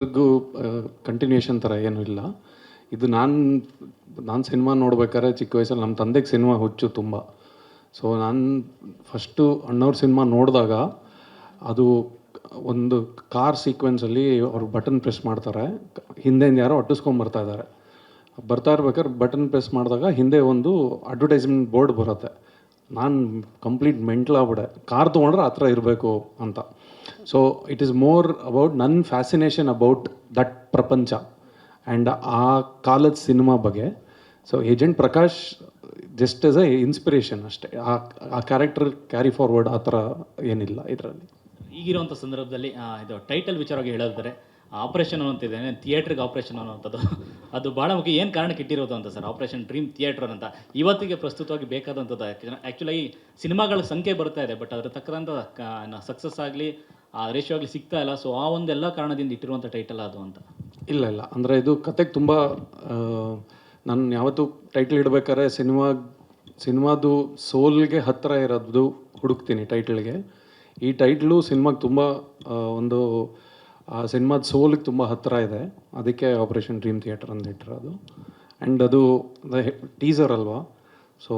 ಗೂ ಕಂಟಿನ್ಯೂಷನ್ ಥರ ಏನೂ ಇಲ್ಲ. ಇದು ನಾನು ಸಿನಿಮಾ ನೋಡ್ಬೇಕಾದ್ರೆ ಚಿಕ್ಕ ವಯಸ್ಸಲ್ಲಿ ನಮ್ಮ ತಂದೆಗೆ ಸಿನಿಮಾ ಹುಚ್ಚು ತುಂಬ. ಸೊ ನಾನು ಫಸ್ಟು ಅಣ್ಣವ್ರ ಸಿನಿಮಾ ನೋಡಿದಾಗ ಅದು ಒಂದು ಕಾರ್ ಸೀಕ್ವೆನ್ಸಲ್ಲಿ ಅವ್ರು ಬಟನ್ ಪ್ರೆಸ್ ಮಾಡ್ತಾರೆ, ಹಿಂದೆಯಿಂದ ಯಾರೋ ಅಟ್ಟಿಸ್ಕೊಂಬರ್ತಾ ಇದ್ದಾರೆ. ಬರ್ತಾ ಇರ್ಬೇಕಾದ್ರೆ ಬಟನ್ ಪ್ರೆಸ್ ಮಾಡಿದಾಗ ಹಿಂದೆ ಒಂದು ಅಡ್ವರ್ಟೈಸ್ಮೆಂಟ್ ಬೋರ್ಡ್ ಬರುತ್ತೆ. ನಾನು ಕಂಪ್ಲೀಟ್ ಮೆಂಟ್ಲಾಗ್ಬಿಟ್ಟೆ, ಕಾರ್ ತೊಗೊಂಡ್ರೆ ಆ ಥರ ಇರಬೇಕು ಅಂತ. So it is more about ನನ್ನ ಫ್ಯಾಸಿನೇಷನ್ ಅಬೌಟ್ ದಟ್ ಪ್ರಪಂಚ ಆ್ಯಂಡ್ ಆ ಕಾಲದ ಸಿನಿಮಾ ಬಗ್ಗೆ. So agent Prakash just as A inspiration ಅಷ್ಟೇ. ಆ ಕ್ಯಾರೆಕ್ಟರ್ ಕ್ಯಾರಿ ಫಾರ್ವರ್ಡ್ ಆ ಥರ ಏನಿಲ್ಲ ಇದರಲ್ಲಿ. ಈಗಿರುವಂಥ ಸಂದರ್ಭದಲ್ಲಿ ಇದು ಟೈಟಲ್ ವಿಚಾರವಾಗಿ ಹೇಳೋದಾದ್ರೆ ಆಪರೇಷನ್ ಅನ್ನೋಂತಿದೆ, ಥಿಯೇಟ್ರಿಗೆ ಆಪರೇಷನ್ ಅನ್ನೋಂಥದ್ದು ಅದು ಭಾಳ ಮುಖ್ಯ. ಏನು ಕಾರಣಕ್ಕೆ ಇಟ್ಟಿರೋದು ಅಂತ ಸರ್ ಆಪರೇಷನ್ ಡ್ರೀಮ್ ಥಿಯೇಟ್ರ್ ಅಂತ ಇವತ್ತಿಗೆ ಪ್ರಸ್ತುತವಾಗಿ ಬೇಕಾದಂಥದ್ದು? ಆ್ಯಕ್ಚುಲಾಗಿ ಸಿನಿಮಾಗಳ ಸಂಖ್ಯೆ ಬರ್ತಾ ಇದೆ, ಬಟ್ ಅದ್ರ ತಕ್ಕಂಥ ಸಕ್ಸಸ್ ಆಗಲಿ ಆ ರೇಷಿಯೋ ಆಗಲಿ ಸಿಗ್ತಾ ಇಲ್ಲ. ಸೊ ಆ ಒಂದೆಲ್ಲ ಕಾರಣದಿಂದ ಇಟ್ಟಿರುವಂಥ ಟೈಟಲ್ ಅದು ಅಂತ. ಇಲ್ಲ ಅಂದರೆ ಇದು ಕತೆಗೆ ತುಂಬ ನಾನು ಯಾವತ್ತೂ ಟೈಟ್ಲ್ ಇಡಬೇಕಾದ್ರೆ ಸಿನಿಮಾದು ಸೋಲ್ಗೆ ಹತ್ತಿರ ಇರೋದು ಹುಡುಕ್ತೀನಿ ಟೈಟ್ಲ್ಗೆ. ಈ ಟೈಟ್ಲು ಸಿನಿಮಾಗೆ ತುಂಬ ಒಂದು ಆ ಸಿನಿಮಾದ ಸೋಲಿಗೆ ತುಂಬ ಹತ್ತಿರ ಇದೆ, ಅದಕ್ಕೆ ಆಪರೇಷನ್ ಡ್ರೀಮ್ ಥಿಯೇಟರ್ ಅಂತ ಇಟ್ಟಿರೋದು. ಆ್ಯಂಡ್ ಅದು ಟೀಸರ್ ಅಲ್ವಾ, ಸೊ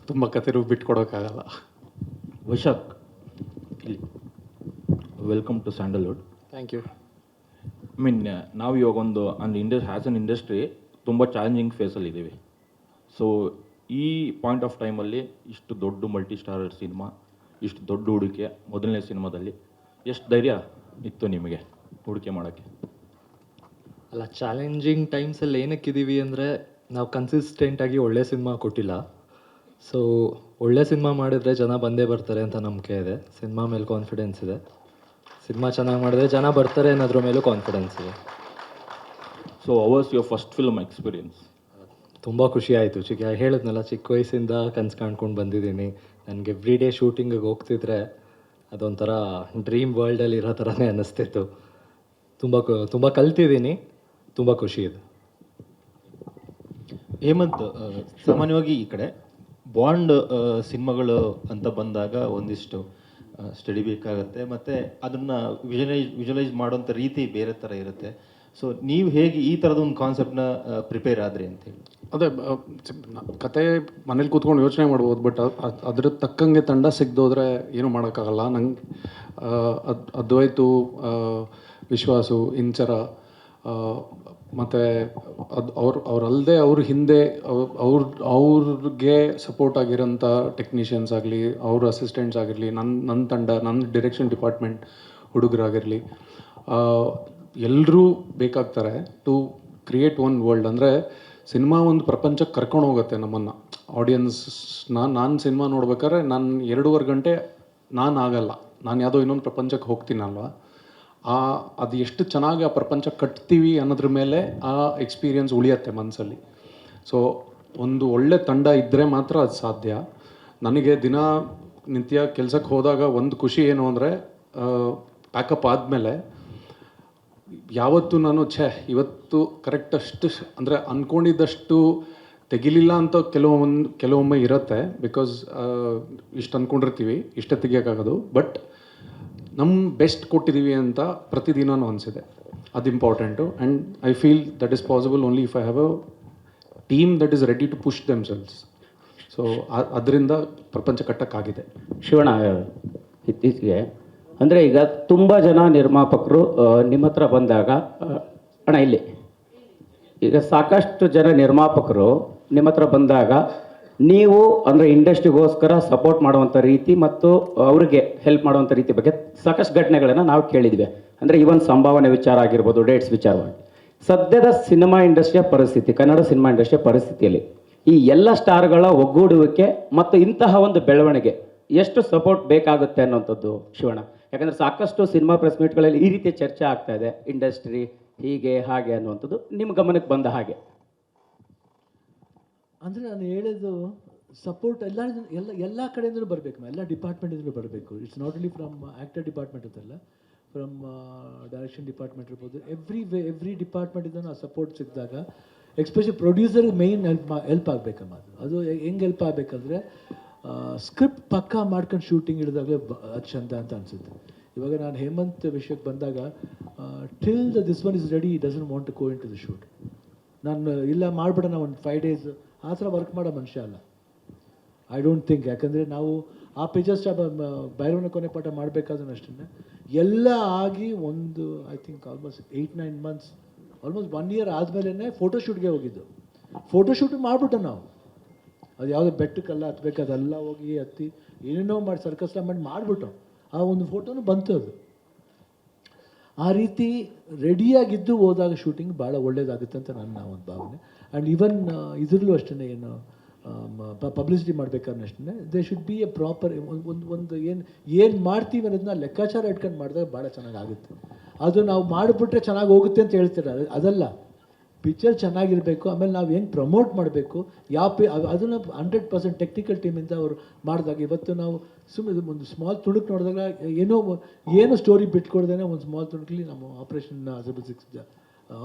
ತುಂಬ ಕತೆ ಬಿಟ್ಕೊಡೋಕ್ಕಾಗಲ್ಲ. ವೈಶಾಖ್ ಇಲ್ಲಿ welcome to Sandalwood. Thank you. I mean ನಾವು ಇವಾಗ ಒಂದು ಆ್ಯಸ್ ಅನ್ ಇಂಡಸ್ಟ್ರಿ ತುಂಬ ಚಾಲೆಂಜಿಂಗ್ ಫೇಸಲ್ಲಿದ್ದೀವಿ. ಸೊ ಈ ಪಾಯಿಂಟ್ ಆಫ್ ಟೈಮಲ್ಲಿ ಇಷ್ಟು ದೊಡ್ಡ ಮಲ್ಟಿ ಸ್ಟಾರರ್ ಸಿನಿಮಾ, ಇಷ್ಟು ದೊಡ್ಡ ಹೂಡಿಕೆ ಮೊದಲನೇ ಸಿನಿಮಾದಲ್ಲಿ ಎಷ್ಟು ಧೈರ್ಯ ಇತ್ತು ನಿಮಗೆ ಹೂಡಿಕೆ ಮಾಡೋಕ್ಕೆ? ಅಲ್ಲ, ಚಾಲೆಂಜಿಂಗ್ ಟೈಮ್ಸಲ್ಲಿ ಏನಕ್ಕಿದ್ದೀವಿ ಅಂದರೆ ನಾವು ಕನ್ಸಿಸ್ಟೆಂಟಾಗಿ ಒಳ್ಳೆ ಸಿನಿಮಾ ಕೊಟ್ಟಿಲ್ಲ. ಸೊ ಒಳ್ಳೆ ಸಿನಿಮಾ ಮಾಡಿದರೆ ಜನ ಬಂದೇ ಬರ್ತಾರೆ ಅಂತ ನಂಬಿಕೆ ಇದೆ. ಸಿನಿಮಾ ಮೇಲೆ ಕಾನ್ಫಿಡೆನ್ಸ್ ಇದೆ. ಸಿನಿಮಾ ಚೆನ್ನಾಗಿ ಮಾಡಿದ್ರೆ ಜನ ಬರ್ತಾರೆ ಅನ್ನೋದ್ರ ಮೇಲೂ ಕಾನ್ಫಿಡೆನ್ಸ್ ಇದೆ. So was your first film experience? ತುಂಬ ಖುಷಿ ಆಯಿತು. ಹೇಳಿದ್ನಲ್ಲ, ಚಿಕ್ಕ ವಯಸ್ಸಿಂದ ಕನ್ಸು ಕಾಣ್ಕೊಂಡು ಬಂದಿದ್ದೀನಿ. ನನಗೆ ಎವ್ರಿ ಡೇ ಶೂಟಿಂಗಿಗೆ ಹೋಗ್ತಿದ್ರೆ ಅದೊಂಥರ ಡ್ರೀಮ್ ವರ್ಲ್ಡಲ್ಲಿ ಇರೋ ಥರನೇ ಅನ್ನಿಸ್ತಿತ್ತು. ತುಂಬ ಕಲ್ತಿದ್ದೀನಿ, ತುಂಬ ಖುಷಿ ಇದೆ. ಹೇಮಂತ್, ಸಾಮಾನ್ಯವಾಗಿ ಈ ಕಡೆ ಬಾಂಡ್ ಸಿನಿಮಾಗಳು ಅಂತ ಬಂದಾಗ ಒಂದಿಷ್ಟು ಸ್ಟಡಿ ಬೇಕಾಗುತ್ತೆ, ಮತ್ತು ಅದನ್ನು ವಿಜುವಲೈಸ್ ಮಾಡೋಂಥ ರೀತಿ ಬೇರೆ ಥರ ಇರುತ್ತೆ. ಸೊ ನೀವು ಹೇಗೆ ಈ ಥರದ ಒಂದು ಕಾನ್ಸೆಪ್ಟನ್ನ ಪ್ರಿಪೇರ್ ಆದ್ರಿ ಅಂತೇಳಿ? ಅದೇ ಕತೆ ಮನೇಲಿ ಕೂತ್ಕೊಂಡು ಯೋಚನೆ ಮಾಡ್ಬೋದು, ಬಟ್ ಅದ್ರ ತಕ್ಕಂಗೆ ತಂಡ ಸಿಗ್ದೋದ್ರೆ ಏನೂ ಮಾಡೋಕ್ಕಾಗಲ್ಲ. ನಂಗೆ ಅದ್ವೈತು, ವಿಶ್ವಾಸು, ಇಂಚರ ಮತ್ತು ಅವರಲ್ಲದೆ ಅವ್ರ ಹಿಂದೆ ಅವ್ರಿಗೆ ಸಪೋರ್ಟ್ ಆಗಿರೋಂಥ ಟೆಕ್ನಿಷಿಯನ್ಸ್ ಆಗಲಿ, ಅವ್ರ ಅಸಿಸ್ಟೆಂಟ್ಸ್ ಆಗಿರಲಿ, ನನ್ನ ತಂಡ, ನನ್ನ ಡೈರೆಕ್ಷನ್ ಡಿಪಾರ್ಟ್ಮೆಂಟ್ ಹುಡುಗರಾಗಿರಲಿ, ಎಲ್ಲರೂ ಬೇಕಾಗ್ತಾರೆ ಟು ಕ್ರಿಯೇಟ್ ಒನ್ ವರ್ಲ್ಡ್. ಅಂದರೆ ಸಿನಿಮಾ ಒಂದು ಪ್ರಪಂಚಕ್ಕೆ ಕರ್ಕೊಂಡು ಹೋಗುತ್ತೆ ನಮ್ಮನ್ನು, ಆಡಿಯನ್ಸ್ನ. ನಾನು ಸಿನಿಮಾ ನೋಡ್ಬೇಕಾದ್ರೆ ನಾನು 2.5 ಗಂಟೆ ನಾನು ಆಗಲ್ಲ, ನಾನು ಯಾವುದೋ ಇನ್ನೊಂದು ಪ್ರಪಂಚಕ್ಕೆ ಹೋಗ್ತೀನಲ್ವ. ಅದು ಎಷ್ಟು ಚೆನ್ನಾಗಿ ಆ ಪ್ರಪಂಚ ಕಟ್ತೀವಿ ಅನ್ನೋದ್ರ ಮೇಲೆ ಆ ಎಕ್ಸ್ಪೀರಿಯನ್ಸ್ ಉಳಿಯತ್ತೆ ಮನಸ್ಸಲ್ಲಿ. ಸೊ ಒಂದು ಒಳ್ಳೆ ತಂಡ ಇದ್ದರೆ ಮಾತ್ರ ಅದು ಸಾಧ್ಯ. ನನಗೆ ನಿತ್ಯ ಕೆಲಸಕ್ಕೆ ಹೋದಾಗ ಒಂದು ಖುಷಿ ಏನು ಅಂದರೆ, ಪ್ಯಾಕಪ್ ಆದಮೇಲೆ ಯಾವತ್ತೂ ನಾನು ಇವತ್ತು ಕರೆಕ್ಟಷ್ಟು ಅಂದರೆ ಅಂದ್ಕೊಂಡಿದ್ದಷ್ಟು ತೆಗಿಲಿಲ್ಲ ಅಂತ ಕೆಲವೊಮ್ಮೆ ಇರುತ್ತೆ. ಬಿಕಾಸ್ ಇಷ್ಟು ಅಂದ್ಕೊಂಡಿರ್ತೀವಿ, ಇಷ್ಟೇ ತೆಗಿಯೋಕ್ಕಾಗೋದು, ಬಟ್ ನಮ್ಮ ಬೆಸ್ಟ್ ಕೊಟ್ಟಿದ್ದೀವಿ ಅಂತ ಪ್ರತಿದಿನವೂ ಅನಿಸಿದೆ. ಅದು important. And I feel that is possible only if I have a team that is ready to push themselves. So ಅದರಿಂದ ಪ್ರಪಂಚ ಕಟ್ಟಕ್ಕಾಗಿದೆ. ಶಿವಣ್ಣ, ಇತ್ತೀಚೆಗೆ ಅಂದರೆ ಈಗ ತುಂಬ ಜನ ನಿರ್ಮಾಪಕರು ನಿಮ್ಮ ಹತ್ರ ಬಂದಾಗ, ಅಣ್ಣ ಇಲ್ಲಿ ಈಗ ಸಾಕಷ್ಟು ಜನ ನಿರ್ಮಾಪಕರು ನಿಮ್ಮ ಹತ್ರ ಬಂದಾಗ ನೀವು ಅಂದರೆ ಇಂಡಸ್ಟ್ರಿಗೋಸ್ಕರ ಸಪೋರ್ಟ್ ಮಾಡುವಂಥ ರೀತಿ ಮತ್ತು ಅವರಿಗೆ ಹೆಲ್ಪ್ ಮಾಡುವಂಥ ರೀತಿ ಬಗ್ಗೆ ಸಾಕಷ್ಟು ಘಟನೆಗಳನ್ನು ನಾವು ಕೇಳಿದ್ವಿ. ಅಂದರೆ ಇವನ್ ಸಂಭಾವನೆ ವಿಚಾರ ಆಗಿರ್ಬೋದು, ಡೇಟ್ಸ್ ವಿಚಾರವಾಗಿ. ಸದ್ಯದ ಸಿನಿಮಾ ಇಂಡಸ್ಟ್ರಿಯ ಪರಿಸ್ಥಿತಿ, ಕನ್ನಡ ಸಿನಿಮಾ ಇಂಡಸ್ಟ್ರಿಯ ಪರಿಸ್ಥಿತಿಯಲ್ಲಿ ಈ ಎಲ್ಲ ಸ್ಟಾರ್ಗಳ ಒಗ್ಗೂಡುವಿಕೆ ಮತ್ತು ಇಂತಹ ಒಂದು ಬೆಳವಣಿಗೆ ಎಷ್ಟು ಸಪೋರ್ಟ್ ಬೇಕಾಗುತ್ತೆ ಅನ್ನೋಂಥದ್ದು ಶಿವಣ್ಣ? ಯಾಕಂದರೆ ಸಾಕಷ್ಟು ಸಿನಿಮಾ ಪ್ರೆಸ್ ಮೀಟ್ಗಳಲ್ಲಿ ಈ ರೀತಿ ಚರ್ಚೆ ಆಗ್ತಾ ಇದೆ, ಇಂಡಸ್ಟ್ರಿ ಹೀಗೆ ಹಾಗೆ ಅನ್ನುವಂಥದ್ದು ನಿಮ್ಮ ಗಮನಕ್ಕೆ ಬಂದ ಹಾಗೆ. ಅಂದರೆ ನಾನು ಹೇಳೋದು ಸಪೋರ್ಟ್ ಎಲ್ಲ ಕಡೆಯಿಂದಲೂ ಬರಬೇಕು, ಎಲ್ಲ ಡಿಪಾರ್ಟ್ಮೆಂಟಿಂದಲೂ ಬರಬೇಕು. It's not only from actor department ಅಂತಲ್ಲ, ಫ್ರಮ್ ಡೈರೆಕ್ಷನ್ ಡಿಪಾರ್ಟ್ಮೆಂಟ್ ಇರ್ಬೋದು, ಎವ್ರಿ ಡಿಪಾರ್ಟ್ಮೆಂಟಿಂದ ಆ ಸಪೋರ್ಟ್ ಸಿಕ್ಕಿದಾಗ ಎಸ್ಪೆಷಲಿ ಪ್ರೊಡ್ಯೂಸರ್ಗೆ ಮೇಯ್ನ್ ಹೆಲ್ಪ್ ಆಗಬೇಕಮ್ಮ. ಅದು ಹೆಂಗೆ ಹೆಲ್ಪ್ ಆಗಬೇಕಂದ್ರೆ, ಸ್ಕ್ರಿಪ್ಟ್ ಪಕ್ಕಾ ಮಾಡ್ಕೊಂಡು ಶೂಟಿಂಗ್ ಹಿಡಿದಾಗಲೇ ಅದು ಚಂದ ಅಂತ ಅನಿಸುತ್ತೆ. ಇವಾಗ ನಾನು ಹೇಮಂತ್ ವಿಷಯಕ್ಕೆ ಬಂದಾಗ till this one is ready doesn't want to go in to the shoot. ನಾನು ಇಲ್ಲ ಮಾಡಿಬಿಡೋಣ ಒಂದು 5 days ಆ ಥರ ವರ್ಕ್ ಮಾಡೋ ಮನುಷ್ಯ ಅಲ್ಲ. I don't think. ಯಾಕಂದರೆ ನಾವು ಆ ಪಿಕ್ಚರ್ಸ್ ಭೈರವನ ಕೊನೆ ಪಾಠ ಮಾಡಬೇಕಾದ್ರೂ ಅಷ್ಟೇ ಎಲ್ಲ ಆಗಿ ಒಂದು I think almost 8-9 months, almost 1 year ಆದಮೇಲೆ ಫೋಟೋಶೂಟ್ಗೆ ಹೋಗಿದ್ದು. ಫೋಟೋಶೂಟ್ ಮಾಡಿಬಿಟ್ಟು ನಾವು ಅದು ಯಾವುದೋ ಬೆಟ್ಟಕ್ಕೆಲ್ಲ ಹತ್ಬೇಕು, ಅದೆಲ್ಲ ಹೋಗಿ ಹತ್ತಿ ಏನೇನೋ ಮಾಡಿ ಸರ್ಕಸ್ ಮಾಡಿ ಮಾಡಿಬಿಟ್ಟು ಆ ಒಂದು ಫೋಟೋನು ಬಂತು. ಅದು ಆ ರೀತಿ ರೆಡಿಯಾಗಿದ್ದು ಹೋದಾಗ ಶೂಟಿಂಗ್ ಭಾಳ ಒಳ್ಳೇದಾಗುತ್ತೆ ಅಂತ ನನ್ನ ಒಂದು ಭಾವನೆ. ಆ್ಯಂಡ್ ಈವನ್ ಇದರಲ್ಲೂ ಅಷ್ಟೇ, ಏನು ಪಬ್ಲಿಸಿಟಿ ಮಾಡಬೇಕಾದ್ರೆ ಅಷ್ಟೇ they should be A proper ಒಂದು ಏನು ಮಾಡ್ತೀವಿ ಅನ್ನೋದನ್ನ ಲೆಕ್ಕಾಚಾರ ಇಟ್ಕೊಂಡು ಮಾಡಿದಾಗ ಭಾಳ ಚೆನ್ನಾಗಾಗುತ್ತೆ. ಅದು ನಾವು ಮಾಡಿಬಿಟ್ರೆ ಚೆನ್ನಾಗಿ ಹೋಗುತ್ತೆ ಅಂತ ಹೇಳ್ತೀರ, ಅದಲ್ಲ. ಪಿಕ್ಚರ್ ಚೆನ್ನಾಗಿರಬೇಕು. ಆಮೇಲೆ ನಾವು ಹೆಂಗೆ ಪ್ರಮೋಟ್ ಮಾಡಬೇಕು, ಅದನ್ನು 100% ಟೆಕ್ನಿಕಲ್ ಟೀಮಿಂದ ಅವರು ಮಾಡಿದಾಗ, ಇವತ್ತು ನಾವು ಸುಮ್ಮನೆ ಒಂದು ಸ್ಮಾಲ್ ತುಣುಕು ನೋಡಿದಾಗ ಏನೋ ಸ್ಟೋರಿ ಬಿಟ್ಕೊಡ್ದೇ ಒಂದು ಸ್ಮಾಲ್ ತುಣುಕಲ್ಲಿ ನಮ್ಮ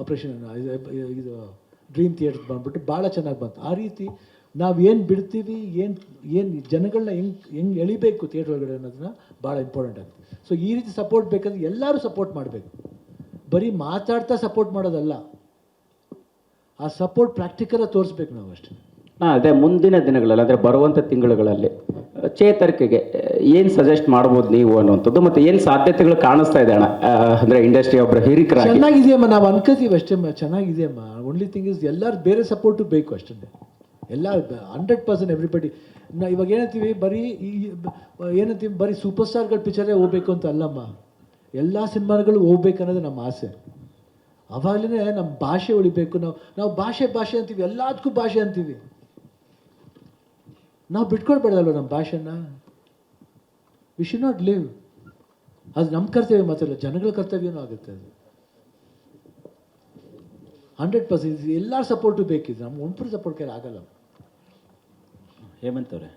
ಆಪ್ರೇಷನ್ ಇದು ಡ್ರೀಮ್ ಥಿಯೇಟರ್ ಬಂದ್ಬಿಟ್ಟು ಭಾಳ ಚೆನ್ನಾಗಿ ಬಂತು. ಆ ರೀತಿ ನಾವು ಏನು ಬಿಡ್ತೀವಿ, ಏನು ಜನಗಳನ್ನ ಹೆಂಗೆ ಎಳಿಬೇಕು ಥಿಯೇಟ್ರ್ ಒಳಗಡೆ ಅನ್ನೋದನ್ನ ಭಾಳ ಇಂಪಾರ್ಟೆಂಟ್ ಆಗುತ್ತೆ. ಸೊ ಈ ರೀತಿ ಸಪೋರ್ಟ್ ಬೇಕಂದ್ರೆ ಎಲ್ಲರೂ ಸಪೋರ್ಟ್ ಮಾಡಬೇಕು. ಬರೀ ಮಾತಾಡ್ತಾ ಸಪೋರ್ಟ್ ಮಾಡೋದಲ್ಲ, ಆ ಸಪೋರ್ಟ್ ಪ್ರಾಕ್ಟಿಕಲಾಗಿ ತೋರಿಸ್ಬೇಕು ನಾವು ಅಷ್ಟೇ. ಅದೇ ಮುಂದಿನ ದಿನಗಳಲ್ಲಿ ಅಂದರೆ ಬರುವಂಥ ತಿಂಗಳುಗಳಲ್ಲಿ ಚೇತರಿಕೆಗೆ ಏನು ಸಜೆಸ್ಟ್ ಮಾಡ್ಬೋದು ನೀವು ಅನ್ನುವಂಥದ್ದು, ಮತ್ತು ಏನು ಸಾಧ್ಯತೆಗಳು ಕಾಣಿಸ್ತಾ ಇದೆ ಅಣ್ಣ, ಅಂದರೆ ಇಂಡಸ್ಟ್ರಿ ಒಬ್ಬರು ಹಿರಿಕರಾಗಿ? ಚೆನ್ನಾಗಿದೆಯಮ್ಮ, ನಾವು ಅನ್ಕೋತೀವಿ ಅಷ್ಟೇ, ಚೆನ್ನಾಗಿದೆಯಮ್ಮ. ಓನ್ಲಿ ಥಿಂಗ್ ಇಸ್ ಎಲ್ಲರೂ ಬೇರೆ ಸಪೋರ್ಟು ಬೇಕು ಅಷ್ಟೇ. ಎಲ್ಲ 100% ಎವ್ರಿಬಡಿ. ಇವಾಗ ಏನಂತೀವಿ, ಬರೀ ಸೂಪರ್ ಸ್ಟಾರ್ಗಳ ಪಿಕ್ಚರೇ ಹೋಗ್ಬೇಕು ಅಂತ ಅಲ್ಲಮ್ಮ, ಎಲ್ಲ ಸಿನಿಮಾಗಳು ಹೋಗ್ಬೇಕು ಅನ್ನೋದು ನಮ್ಮ ಆಸೆ. ಅವಾಗಲೇ ನಮ್ಮ ಭಾಷೆ ಉಳಿಬೇಕು. ನಾವು ಭಾಷೆ ಅಂತೀವಿ, ಎಲ್ಲದಕ್ಕೂ ಭಾಷೆ ಅಂತೀವಿ. ನಾವು ಬಿಟ್ಕೊಳ್ಬೇಡಲ್ವ ನಮ್ಮ ಭಾಷೆನ. We should not leave. ಅದು ನಮ್ಮ ಕರ್ತವ್ಯ ಮಾತ್ರ, ಜನಗಳ ಕರ್ತವ್ಯನೂ ಆಗುತ್ತೆ. ಅದು 100% ಎಲ್ಲರ ಸಪೋರ್ಟು ಬೇಕಿದೆ, ನಮ್ಮ ಒಬ್ಬರು ಸಪೋರ್ಟ್ ಕೈ ಆಗಲ್ಲ. ಹೇಮಂತ್ ಅವರೇ,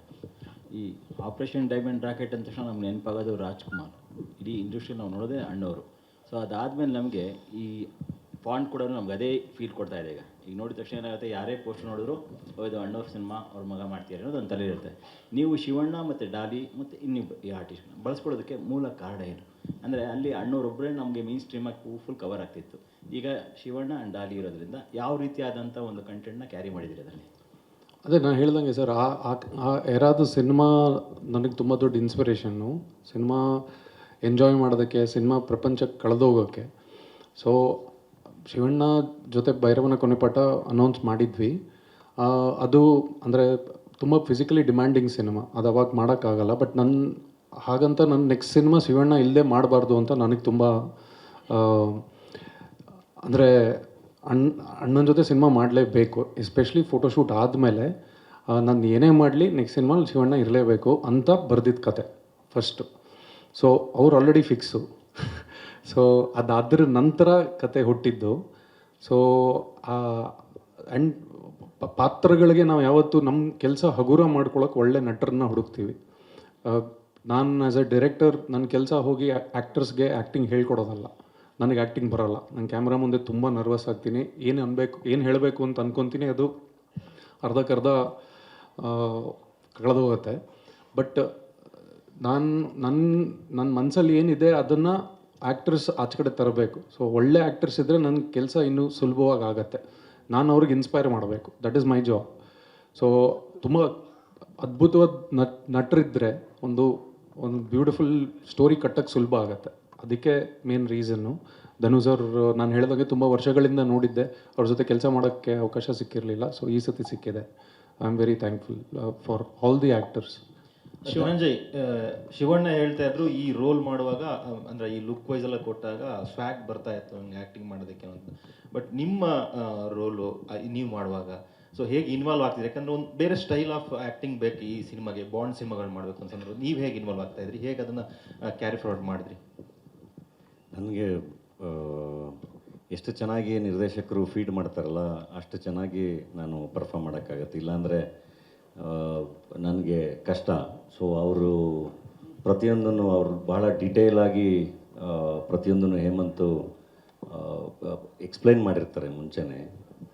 ಈ ಆಪ್ರೇಷನ್ ಡೈಮಂಡ್ ರಾಕೆಟ್ ಅಂದ ತಕ್ಷಣ ನಮ್ಗೆ ನೆನಪಾಗೋದು ರಾಜ್ಕುಮಾರ್. ಇಡೀ ಇಂಡಸ್ಟ್ರಿ ನಾವು ನೋಡೋದೇ ಅಣ್ಣವರು. ಸೊ ಅದಾದಮೇಲೆ ನಮಗೆ ಈ ಫಾಂಟ್ ಕೂಡ ನಮ್ಗೆ ಅದೇ ಫೀಲ್ ಕೊಡ್ತಾ ಇದೆ. ಈಗ ನೋಡಿದ ತಕ್ಷಣ ಏನಾಗುತ್ತೆ, ಯಾರೇ ಪೋಸ್ಟ್ ನೋಡಿದ್ರು ಇದು ಅಣ್ಣವ್ರ ಸಿನಿಮಾ, ಅವ್ರ ಮಗ ಮಾಡ್ತೀರಿ ಅನ್ನೋದು ಒಂದು ತಲೆ ಇರುತ್ತೆ. ನೀವು ಶಿವಣ್ಣ ಮತ್ತು ಡಾಲಿ ಮತ್ತು ಇನ್ನಿಬ್ಬ ಈ ಆರ್ಟಿಸ್ಟ್ ಬಳಸ್ಕೊಳ್ಳೋದಕ್ಕೆ ಮೂಲ ಕಾರಣ ಏನು? ಅಂದರೆ ಅಲ್ಲಿ ಅಣ್ಣವ್ರೊಬ್ಬರೇ ನಮಗೆ ಮೇನ್ ಸ್ಟ್ರೀಮಾಗಿ ಫುಲ್ ಕವರ್ ಆಗ್ತಿತ್ತು. ಈಗ ಶಿವಣ್ಣ ಆ್ಯಂಡ್ ಡಾಲಿ ಇರೋದ್ರಿಂದ ಯಾವ ರೀತಿಯಾದಂಥ ಒಂದು ಕಂಟೆಂಟ್ನ ಕ್ಯಾರಿ ಮಾಡಿದ್ದೀರಿ ಅದರಲ್ಲಿ? ಅದೇ ನಾನು ಹೇಳ್ದಂಗೆ ಸರ್, ಆ ಎರಾದು ಸಿನಿಮಾ ನನಗೆ ತುಂಬ ದೊಡ್ಡ ಇನ್ಸ್ಪಿರೇಷನ್ನು. ಸಿನಿಮಾ ಎಂಜಾಯ್ ಮಾಡೋದಕ್ಕೆ, ಸಿನಿಮಾ ಪ್ರಪಂಚಕ್ಕೆ ಕಳೆದೋಗೋಕ್ಕೆ. ಸೊ ಶಿವಣ್ಣ ಜೊತೆ ಭೈರವನ ಕೊನೆಪಾಠ ಅನೌನ್ಸ್ ಮಾಡಿದ್ವಿ. ಅದು ಅಂದರೆ ತುಂಬ ಫಿಸಿಕಲಿ ಡಿಮ್ಯಾಂಡಿಂಗ್ ಸಿನಿಮಾ, ಅದು ಅವಾಗ ಮಾಡೋಕ್ಕಾಗಲ್ಲ. ಬಟ್ ಹಾಗಂತ ನನ್ನ ನೆಕ್ಸ್ಟ್ ಸಿನಿಮಾ ಶಿವಣ್ಣ ಇಲ್ಲದೆ ಮಾಡಬಾರ್ದು ಅಂತ ನನಗೆ ತುಂಬ ಅಂದರೆ ಅಣ್ಣನ ಜೊತೆ ಸಿನಿಮಾ ಮಾಡಲೇಬೇಕು. ಎಸ್ಪೆಷಲಿ ಫೋಟೋಶೂಟ್ ಆದಮೇಲೆ ನಾನು ಏನೇ ಮಾಡಲಿ ನೆಕ್ಸ್ಟ್ ಸಿನಿಮಾಲಿ ಶಿವಣ್ಣ ಇರಲೇಬೇಕು ಅಂತ ಬರೆದಿದ್ದ ಕತೆ ಫಸ್ಟು. ಸೊ ಅವ್ರು ಆಲ್ರೆಡಿ ಫಿಕ್ಸು. ಸೊ ಅದಾದ್ರ ನಂತರ ಕತೆ ಹುಟ್ಟಿದ್ದು. ಸೊ ಆ್ಯಂಡ್ ಪಾತ್ರಗಳಿಗೆ ನಾವು ಯಾವತ್ತೂ ನಮ್ಮ ಕೆಲಸ ಹಗುರ ಮಾಡ್ಕೊಳಕ್ಕೆ ಒಳ್ಳೆ ನಟರನ್ನ ಹುಡುಕ್ತೀವಿ. ನಾನು ಆ್ಯಸ್ ಎ ಡೈರೆಕ್ಟರ್ ನನ್ನ ಕೆಲಸ ಹೋಗಿ ಆ್ಯಕ್ಟರ್ಸ್ಗೆ ಆ್ಯಕ್ಟಿಂಗ್ ಹೇಳ್ಕೊಡೋದಲ್ಲ. ನನಗೆ ಆ್ಯಕ್ಟಿಂಗ್ ಬರೋಲ್ಲ. ನಾನು ಕ್ಯಾಮ್ರಾ ಮುಂದೆ ತುಂಬ ನರ್ವಸ್ ಆಗ್ತೀನಿ. ಏನು ಹೇಳಬೇಕು ಅಂತ ಅಂದ್ಕೊತೀನಿ, ಅದು ಅರ್ಧಕ್ಕರ್ಧ ಕಳೆದೋಗುತ್ತೆ. ಬಟ್ ನನ್ನ ಮನಸ್ಸಲ್ಲಿ ಏನಿದೆ ಅದನ್ನು ಆ್ಯಕ್ಟರ್ಸ್ ಆಚೆ ಕಡೆ ತರಬೇಕು. ಸೊ ಒಳ್ಳೆ ಆ್ಯಕ್ಟರ್ಸ್ ಇದ್ದರೆ ನನ್ನ ಕೆಲಸ ಇನ್ನೂ ಸುಲಭವಾಗಿ ಆಗುತ್ತೆ. ನಾನು ಅವ್ರಿಗೆ ಇನ್ಸ್ಪೈರ್ ಮಾಡಬೇಕು. That is my job. So ತುಂಬ ಅದ್ಭುತವಾದ ನಟರಿದ್ದರೆ ಒಂದು ಬ್ಯೂಟಿಫುಲ್ ಸ್ಟೋರಿ ಕಟ್ಟಕ್ಕೆ ಸುಲಭ ಆಗುತ್ತೆ. ಅದಕ್ಕೆ ಮೇನ್ ರೀಸನ್ನು. ಧನುಷ್ ಅವರು ನಾನು ಹೇಳಿದಾಗೆ ತುಂಬ ವರ್ಷಗಳಿಂದ ನೋಡಿದ್ದೆ, ಅವ್ರ ಜೊತೆ ಕೆಲಸ ಮಾಡೋಕ್ಕೆ ಅವಕಾಶ ಸಿಕ್ಕಿರಲಿಲ್ಲ. ಸೊ ಈ ಸತಿ ಸಿಕ್ಕಿದೆ. I am very thankful for all the actors. Shivaranjay, Shivanna ಹೇಳ್ತಾ ಇದ್ರು ಈ ರೋಲ್ ಮಾಡುವಾಗ, ಅಂದರೆ ಈ ಲುಕ್ ವೈಸ್ ಎಲ್ಲ ಕೊಟ್ಟಾಗ ಸ್ವ್ಯಾಗ್ ಬರ್ತಾ ಇತ್ತು ಹಂಗೆ ಆ್ಯಕ್ಟಿಂಗ್ ಮಾಡೋದಕ್ಕೆ ಅಂತ. ಬಟ್ ನಿಮ್ಮ ರೋಲು ನೀವು ಮಾಡುವಾಗ ಸೊ ಹೇಗೆ ಇನ್ವಾಲ್ವ್ ಆಗ್ತಿದೆ? ಯಾಕಂದರೆ ಒಂದು ಬೇರೆ ಸ್ಟೈಲ್ ಆಫ್ ಆ್ಯಕ್ಟಿಂಗ್ ಬೇಕು ಈ ಸಿನಿಮಾಗೆ. ಬಾಂಡ್ ಸಿನಿಮಾಗಳು ಮಾಡಬೇಕು ಅಂತಂದ್ರೆ ನೀವು ಹೇಗೆ ಇನ್ವಾಲ್ವ್ ಆಗ್ತಾ ಇದ್ರಿ, ಹೇಗೆ ಅದನ್ನು ಕ್ಯಾರಿ ಫಾರ್ವರ್ಡ್ ಮಾಡಿದ್ರಿ? ನನಗೆ ಎಷ್ಟು ಚೆನ್ನಾಗಿ ನಿರ್ದೇಶಕರು ಫೀಡ್ ಮಾಡ್ತಾರಲ್ಲ ಅಷ್ಟು ಚೆನ್ನಾಗಿ ನಾನು ಪರ್ಫಾರ್ಮ್ ಮಾಡೋಕ್ಕಾಗತ್ತೆ. ಇಲ್ಲಾಂದರೆ ನನಗೆ ಕಷ್ಟ. ಸೊ ಅವರು ಪ್ರತಿಯೊಂದನ್ನು ಅವರು ಬಹಳ ಡೀಟೇಲಾಗಿ ಪ್ರತಿಯೊಂದನ್ನು ಹೇಮಂತು ಎಕ್ಸ್ಪ್ಲೈನ್ ಮಾಡಿರ್ತಾರೆ ಮುಂಚೆನೇ.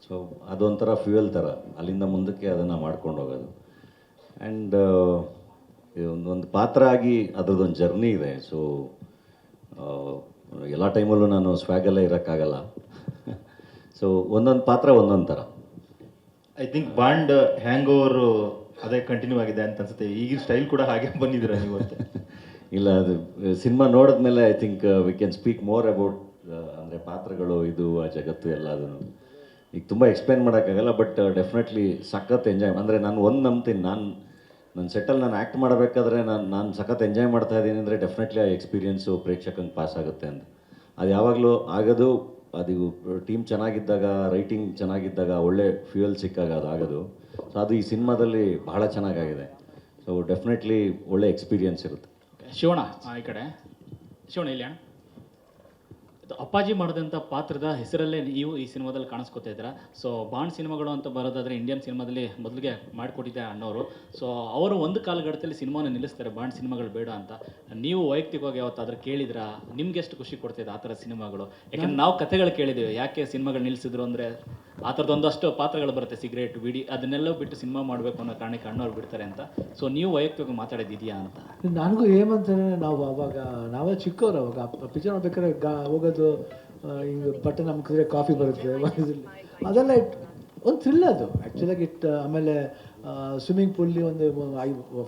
ಸೊ ಅದೊಂಥರ ಫ್ಯೂಯಲ್ ಥರ, ಅಲ್ಲಿಂದ ಮುಂದಕ್ಕೆ ಅದನ್ನು ಮಾಡ್ಕೊಂಡು ಹೋಗೋದು. ಆ್ಯಂಡ್ ಒಂದು ಪಾತ್ರ ಆಗಿ ಅದರದ್ದೊಂದು ಜರ್ನಿ ಇದೆ. ಸೊ ಎಲ್ಲ ಟೈಮಲ್ಲೂ ನಾನು ಸ್ವ್ಯಾಗಲ್ಲೇ ಇರೋಕ್ಕಾಗಲ್ಲ. ಸೊ ಒಂದೊಂದು ಪಾತ್ರ ಒಂದೊಂದು ಥರ. I think bond hang over ಅದೇ ಕಂಟಿನ್ಯೂ ಆಗಿದೆ ಅಂತ ಅನ್ಸುತ್ತೆ. ಈಗಿನ ಸ್ಟೈಲ್ ಕೂಡ ಹಾಗೆ ಬಂದಿದ್ದೀರಾ ನೀವು ಅಂತ. ಇಲ್ಲ, ಅದು ಸಿನಿಮಾ ನೋಡಿದ್ಮೇಲೆ I think we can speak more about ಅಂದರೆ ಪಾತ್ರಗಳು, ಇದು ಆ ಜಗತ್ತು ಎಲ್ಲ. ಅದನ್ನು ಈಗ ತುಂಬ ಎಕ್ಸ್ಪ್ಲೇನ್ ಮಾಡೋಕ್ಕಾಗಲ್ಲ, ಬಟ್ ಡೆಫಿನೆಟ್ಲಿ ಸಖತ್ ಎಂಜಾಯ್. ಅಂದರೆ ನಾನು ಒಂದು ನಂಬ್ತೀನಿ, ನನ್ನ ಸೆಟ್ಟಲ್ಲಿ ನಾನು ಆ್ಯಕ್ಟ್ ಮಾಡಬೇಕಾದ್ರೆ ನಾನು ಸಖತ್ ಎಂಜಾಯ್ ಮಾಡ್ತಾ ಇದ್ದೀನಿ ಅಂದರೆ ಡೆಫಿನೆಟ್ಲಿ ಆ ಎಕ್ಸ್ಪೀರಿಯೆನ್ಸು ಪ್ರೇಕ್ಷಕಂಗೆ ಪಾಸ್ ಆಗುತ್ತೆ ಅಂತ. ಅದು ಯಾವಾಗಲೂ ಆಗೋದು, ಅದು ಟೀಮ್ ಚೆನ್ನಾಗಿದ್ದಾಗ, ರೈಟಿಂಗ್ ಚೆನ್ನಾಗಿದ್ದಾಗ, ಒಳ್ಳೆ ಫ್ಯೂಯಲ್ ಸಿಕ್ಕಾಗ ಅದು ಆಗೋದು. ಸೊ ಅದು ಈ ಸಿನಿಮಾದಲ್ಲಿ ಬಹಳ ಚೆನ್ನಾಗಾಗಿದೆ. ಸೊ ಡೆಫಿನೆಟ್ಲಿ ಒಳ್ಳೆ ಎಕ್ಸ್ಪೀರಿಯೆನ್ಸ್ ಇರುತ್ತೆ. ಶಿವಣ್ಣ ಈ ಕಡೆ. ಶಿವಣ್ಣ ಇಲ್ಲಿ ಅಣ್ಣ. ಇದು ಅಪ್ಪಾಜಿ ಮಾಡಿದಂಥ ಪಾತ್ರದ ಹೆಸರಲ್ಲೇ ನೀವು ಈ ಸಿನಿಮಾದಲ್ಲಿ ಕಾಣಿಸ್ಕೊತಾ ಇದ್ದೀರಾ. ಸೊ ಬಾಂಡ್ ಸಿನಿಮಾಗಳು ಅಂತ ಬರೋದಾದರೆ ಇಂಡಿಯನ್ ಸಿನಿಮಾದಲ್ಲಿ ಮೊದಲಿಗೆ ಮಾಡಿಕೊಟ್ಟಿದ್ದೆ ಅಣ್ಣವರು. ಸೊ ಅವರು ಒಂದು ಕಾಲಘಟ್ಟದಲ್ಲಿ ಸಿನಿಮಾನ ನಿಲ್ಲಿಸ್ತಾರೆ, ಬಾಂಡ್ ಸಿನಿಮಾಗಳು ಬೇಡ ಅಂತ. ನೀವು ವೈಯಕ್ತಿಕವಾಗಿ ಯಾವತ್ತಾದ್ರೂ ಕೇಳಿದ್ರಾ? ನಿಮ್ಗೆ ಎಷ್ಟು ಖುಷಿ ಕೊಡ್ತಿದೆ ಆ ಥರ ಸಿನಿಮಾಗಳು? ಯಾಕಂದ್ರೆ ನಾವು ಕಥೆಗಳು ಕೇಳಿದ್ದೀವಿ, ಯಾಕೆ ಸಿನಿಮಾಗಳು ನಿಲ್ಲಿಸಿದ್ರು ಅಂದರೆ ಆ ಥರದೊಂದಷ್ಟು ಪಾತ್ರಗಳು ಬರುತ್ತೆ, ಸಿಗರೇಟ್ ಬಿಡಿ ಅದನ್ನೆಲ್ಲ ಬಿಟ್ಟು ಸಿನಿಮಾ ಮಾಡಬೇಕು ಅನ್ನೋ ಕಾರಣಕ್ಕೆ ಅಣ್ಣವ್ರು ಬಿಡ್ತಾರೆ ಅಂತ. ಸೊ ನೀವು ವೈಯಕ್ತಿಕವಾಗಿ ಮಾತಾಡೋದಿದೆಯಾ ಅಂತ? ನನಗೂ ಏಮಂತಾನೆ, ನಾವು ಅವಾಗ ನಾವೇ ಚಿಕ್ಕವ್ರು, ಅವಾಗ ಪಿಕ್ಚರ್ ನೋಡ್ಬೇಕಾದ್ರೆ ಹೋಗೋದು, ಹಿಂಗೆ ಬಟ್ಟೆ ನಮ್ಗಿದ್ರೆ ಕಾಫಿ ಬರುತ್ತೆ ಅದೆಲ್ಲ ಒಂದು ಥ್ರಿಲ್ ಅದು ಆ್ಯಕ್ಚುಲಾಗಿ. ಆಮೇಲೆ ಸ್ವಿಮ್ಮಿಂಗ್ ಪೂಲ್ಲಿ ಒಂದು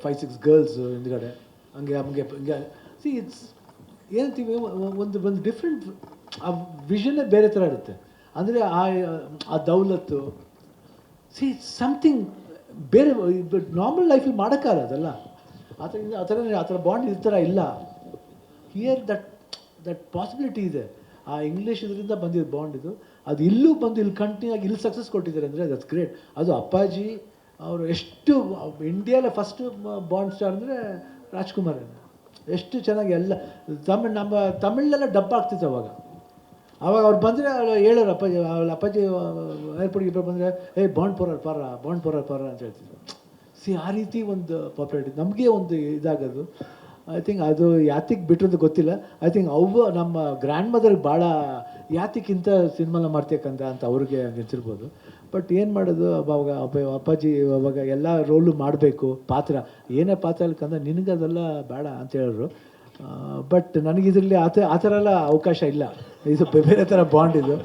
5-6 ಗರ್ಲ್ಸ್ ಹಿಂದ್ಗಡೆ ಹಂಗೆ ಹಂಗೆ ಹಿಂಗೆ ಸಿ ಇಟ್ಸ್ ಏನಂತೀವಿ, ಒಂದು ಡಿಫ್ರೆಂಟ್ ಆ ವಿಷನ್ನೇ ಬೇರೆ ಥರ ಇರುತ್ತೆ. ಅಂದರೆ ಆ ದೌಲತ್ತು ಸಿ ಸಮಥಿಂಗ್ ಬೇರೆ ನಾರ್ಮಲ್ ಲೈಫಲ್ಲಿ ಮಾಡೋಕ್ಕಾಗಲ್ಲ ಅದಲ್ಲ. ಆ ಥರ ಬಾಂಡ್ ಈ ಥರ ಇಲ್ಲ. ಹಿಯರ್ ದಟ್ ಪಾಸಿಬಿಲಿಟಿ ಇದೆ. ಆ ಇಂಗ್ಲೀಷ್ ಇದರಿಂದ ಬಂದಿದ್ದು ಬಾಂಡ್ ಇದು, ಅದು ಇಲ್ಲೂ ಬಂದು ಇಲ್ಲಿ ಕಂಟಿನ್ಯೂ ಆಗಿ ಇಲ್ಲಿ ಸಕ್ಸಸ್ ಕೊಟ್ಟಿದ್ದಾರೆ ಅಂದರೆ ದಟ್ಸ್ ಗ್ರೇಟ್. ಅದು ಅಪ್ಪಾಜಿ ಅವರು ಎಷ್ಟು ಇಂಡಿಯಾಲೇ ಫಸ್ಟ್ ಬಾಂಡ್ ಸ್ಟಾರ್ ಅಂದರೆ ರಾಜ್ಕುಮಾರ್. ಎಷ್ಟು ಚೆನ್ನಾಗಿ ಎಲ್ಲ ನಮ್ಮ ತಮಿಳೆಲ್ಲ ಡಬ್ಬ ಆಗ್ತಿತ್ತು ಅವಾಗ ಅವ್ರು ಬಂದರೆ ಹೇಳೋರು, ಅಪ್ಪಾಜಿ ಏರ್ಪೋರ್ಟ್ಗೆ ಇಬ್ಬರು ಬಂದರೆ ಬಾಂಡ್ ಪೋರ ಅಂತ ಹೇಳ್ತಿದ್ರು. ಸಿ ಆ ರೀತಿ ಒಂದು ಪಾಪ್ಯುಲಾರಿಟಿ ನಮಗೆ ಒಂದು ಇದಾಗೋದು. ಐ ಥಿಂಕ್ ಅದು ಯಾತಿಗೆ ಬಿಟ್ಟಿರೋದು ಗೊತ್ತಿಲ್ಲ. ಐ ಥಿಂಕ್ ನಮ್ಮ ಗ್ರ್ಯಾಂಡ್ ಮದರ್ಗೆ ಭಾಳ ಯಾತಿಕ್ಕಿಂತ ಸಿನಿಮಾನ ಮಾಡ್ತಕ್ಕಂಥ ಅಂತ ಅವ್ರಿಗೆ ಅನಿಸಿರ್ಬೋದು. ಬಟ್ ಏನು ಮಾಡೋದು, ಅವಾಗ ಅಪ್ಪಾಜಿ ಅವಾಗ ಎಲ್ಲ ರೋಲು ಮಾಡಬೇಕು, ಪಾತ್ರ ಏನೇ ಪಾತ್ರ ಅಲ್ಕಂದ್ರೆ ನಿನಗೆ ಅದೆಲ್ಲ ಬೇಡ ಅಂತ ಹೇಳಿದ್ರು. ಬಟ್ ನನಗಿದ್ರಲ್ಲಿ ಆ ಥರ ಎಲ್ಲ ಅವಕಾಶ ಇಲ್ಲ. ಇದು ಬೇರೆ ಥರ ಬಾಂಡ್ ಇದು.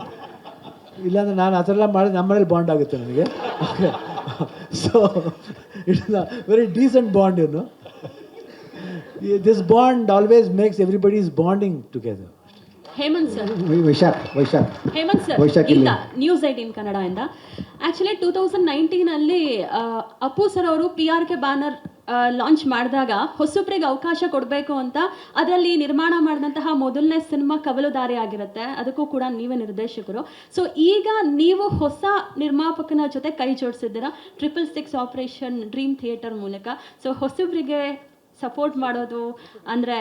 ಇಲ್ಲಾಂದರೆ ನಾನು ಆ ಥರ ಎಲ್ಲ ಮಾಡಿ ನಮ್ಮನೇಲಿ ಬಾಂಡ್ ಆಗುತ್ತೆ ನನಗೆ. So it's very decent bond. ಏನು this bond always makes everybody's bonding together. Hemanth sir, Hemanth sir ಇಂದ ನ್ಯೂಸ್ 18 ಕನ್ನಡದಿಂದ. ಆ್ಯಕ್ಚುಲಿ 2019 ಅಪ್ಪು ಸರ್ ಅವರು PRK ಬ್ಯಾನರ್ ಲಾಂಚ್ ಮಾಡಿದಾಗ ಹೊಸಬ್ರಿಗೆ ಅವಕಾಶ ಕೊಡಬೇಕು ಅಂತ ಅದರಲ್ಲಿ ನಿರ್ಮಾಣ ಮಾಡಿದಂತಹ ಮೊದಲನೇ ಸಿನಿಮಾ ಕವಲುದಾರಿ ಆಗಿರುತ್ತೆ. ಅದಕ್ಕೂ ಕೂಡ ನೀವೇ ನಿರ್ದೇಶಕರು. ಸೊ ಈಗ ನೀವು ಹೊಸ ನಿರ್ಮಾಪಕನ ಜೊತೆ ಕೈ ಜೋಡಿಸಿದ್ದೀರಾ 666 ಆಪರೇಷನ್ ಡ್ರೀಮ್ ಥಿಯೇಟರ್ ಮೂಲಕ. ಸೊ ಹೊಸಬ್ರಿಗೆ ಸಪೋರ್ಟ್ ಮಾಡೋದು ಅಂದರೆ